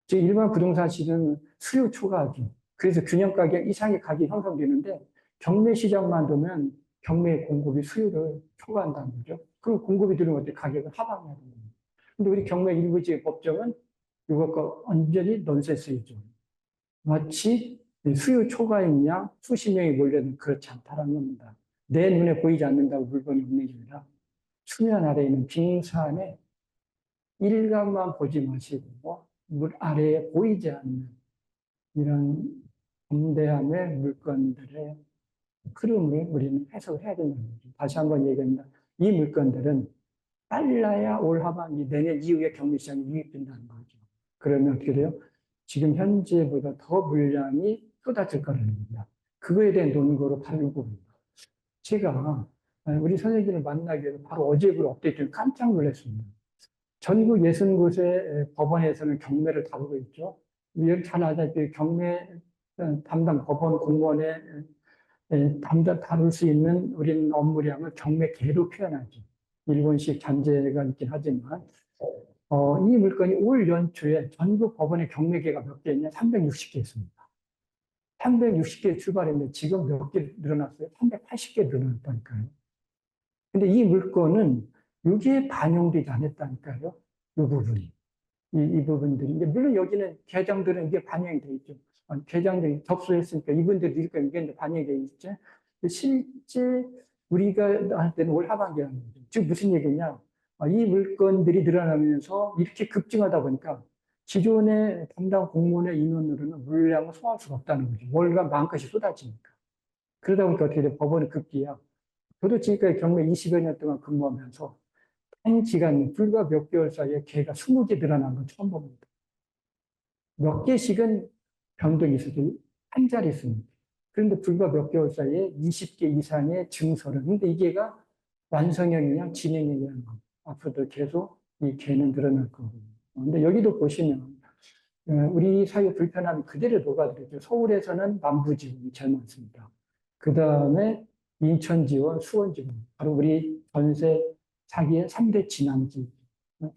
즉 일반 부동산 시장은 수요 초과하죠. 그래서 균형 가격 이상의 가격이 형성되는데 경매 시장만 두면 경매의 공급이 수요를 초과한다는 거죠. 그럼 공급이 들으면 어떻게 가격을 하방해야 됩니다. 근데 우리 경매 일부지의 법정은 이것과 완전히 넌센스이죠. 마치 수요 초과인 양 수십 명이 몰려든 그렇지 않다는 겁니다. 내 눈에 보이지 않는다고 물건이 없는 게 아니라 수면 아래에 있는 빙산에 일감만 보지 마시고 물 아래에 보이지 않는 이런 담대함의 물건들의 흐름을 우리는 해석을 해야 된다는 거죠. 다시 한번 얘기합니다. 이 물건들은 빨라야 올 하반기 내년 이후에 경매시장에 유입된다는 거죠. 그러면 어떻게 돼요? 지금 현재보다 더 물량이 쏟아질 거라는 겁니다. 그거에 대한 논거로 바르고 제가 우리 선생님을 만나기 위해서 바로 어제 그 업데이트를 깜짝 놀랐습니다. 전국 60곳의 법원에서는 경매를 다루고 있죠. 잘 아시다시피 경매 담당 법원 공무원의 담당 다룰 수 있는 우리는 업무량을 경매계로 표현하죠. 일본식 잔재가 있긴 하지만 이 물건이 올 연초에 전국 법원의 경매계가 몇 개 있냐? 360개 있습니다. 360개 출발했는데 지금 몇 개 늘어났어요? 380개 늘어났다니까요. 근데 이 물건은 여기에 반영되지 않았다니까요. 이 부분이. 이 부분들이. 물론 여기는 계장들은 이게 반영이 돼 있죠. 계장들이 접수했으니까 이분들이 이게 반영이 돼 있죠. 실제 우리가 할 때는 올 하반기라는 거죠. 즉 무슨 얘기냐. 이 물건들이 늘어나면서 이렇게 급증하다 보니까 기존의 담당 공무원의 인원으로는 물량을 소화할 수가 없다는 거죠. 월간 만건씩 쏟아지니까. 그러다 보니까 어떻게 돼? 법원은 급기야. 저도 지금까지 경매 20여 년 동안 근무하면서 한 기간, 불과 몇 개월 사이에 개가 20개 늘어난 건 처음 봅니다. 몇 개씩은 변동이 있어도 한 자리 있습니다. 그런데 불과 몇 개월 사이에 20개 이상의 증설은, 근데 이게가 완성형이냐, 진행형이냐는 거. 앞으로도 계속 이 개는 늘어날 거고. 근데 여기도 보시면, 우리 사회 불편함이 그대로 녹아들죠. 서울에서는 남부지원이 제일 많습니다. 그 다음에 인천지원, 수원지원. 바로 우리 전세 사기의 3대 진앙지.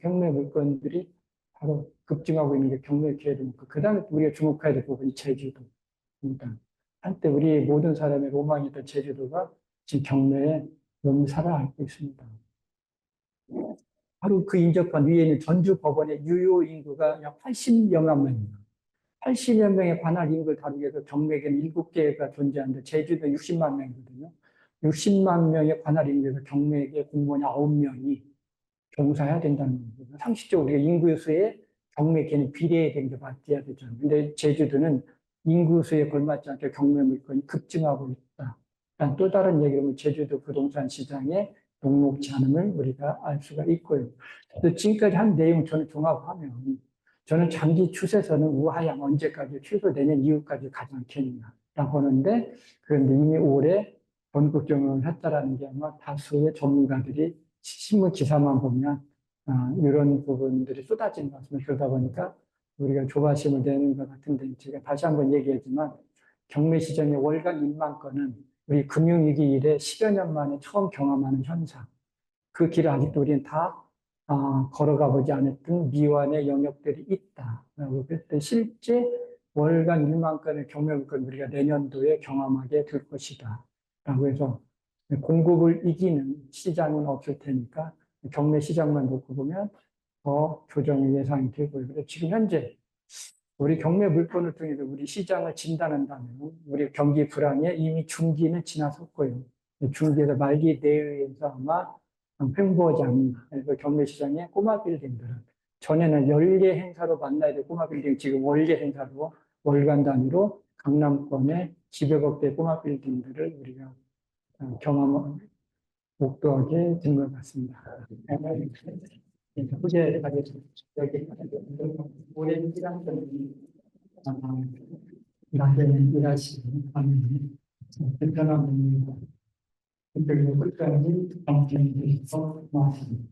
경매 물건들이 바로 급증하고 있는 게 경매 기회니까. 그 다음에 우리가 주목해야 될 부분이 제주도. 그러니까 한때 우리 모든 사람의 로망이었던 제주도가 지금 경매에 몸살을 앓고 있습니다. 바로 그 인접한 위에 있는 전주 법원의 유효 인구가 약 80여만 명입니다. 80여 명의 관할 인구를 다루기 위해서 경매계는 7개가 존재하는데 제주도 60만 명이거든요. 60만 명의 관할 인구에서 경매계 공무원이 9명이 종사해야 된다는 거죠. 상식적으로 우리가 인구수에 경매계는 비례된 게 맞아야 되잖아요. 근데 제주도는 인구수에 걸맞지 않게 경매 물건이 급증하고 있다. 또 다른 얘기로 제주도 부동산 시장에 녹록지 않음을 우리가 알 수가 있고요. 지금까지 한 내용 저는 종합하면 저는 장기 추세선은 우하향 언제까지 최소 내년 이후까지 가지 않겠느냐라고 하는데 그런데 이미 올해 전국 경영을 했다라는 게 아마 다수의 전문가들이 신문 기사만 보면 이런 부분들이 쏟아지는 것 같습니다. 그러다 보니까 우리가 조바심을 내는 것 같은데 제가 다시 한번 얘기하지만 경매 시장의 월간 1만 건은 우리 금융위기 이래 10여 년 만에 처음 경험하는 현상. 그 길을 아직도 우리는 다 걸어가 보지 않았던 미완의 영역들이 있다. 그때 실제 월간 1만 건의 경매 물건 우리가 내년도에 경험하게 될 것이다. 라고 해서 공급을 이기는 시장은 없을 테니까 경매 시장만 놓고 보면 더 조정이 예상이 되고요. 그래서 지금 현재 우리 경매 물건을 통해서 우리 시장을 진단한다면 우리 경기 불황에 이미 중기는 지나섰고요. 중기에서 말기 내외에서 아마 횡보하지 않는다. 그래서 경매 시장의 꼬마 빌딩들은 전에는 연례 행사로 만나야 될 꼬마 빌딩 지금 월계 행사로 월간 단위로 강남권의 지배국 대 꼬마 빌딩들을 우리가 경험 목도하게 된 것 같습니다. 후제 가겠습니다. 여기 오랜 시간 동안 낮에는 일하시고 밤에는 불편한 분입니다. 그리고 끝까지 방송해 주셔서 고맙습니다.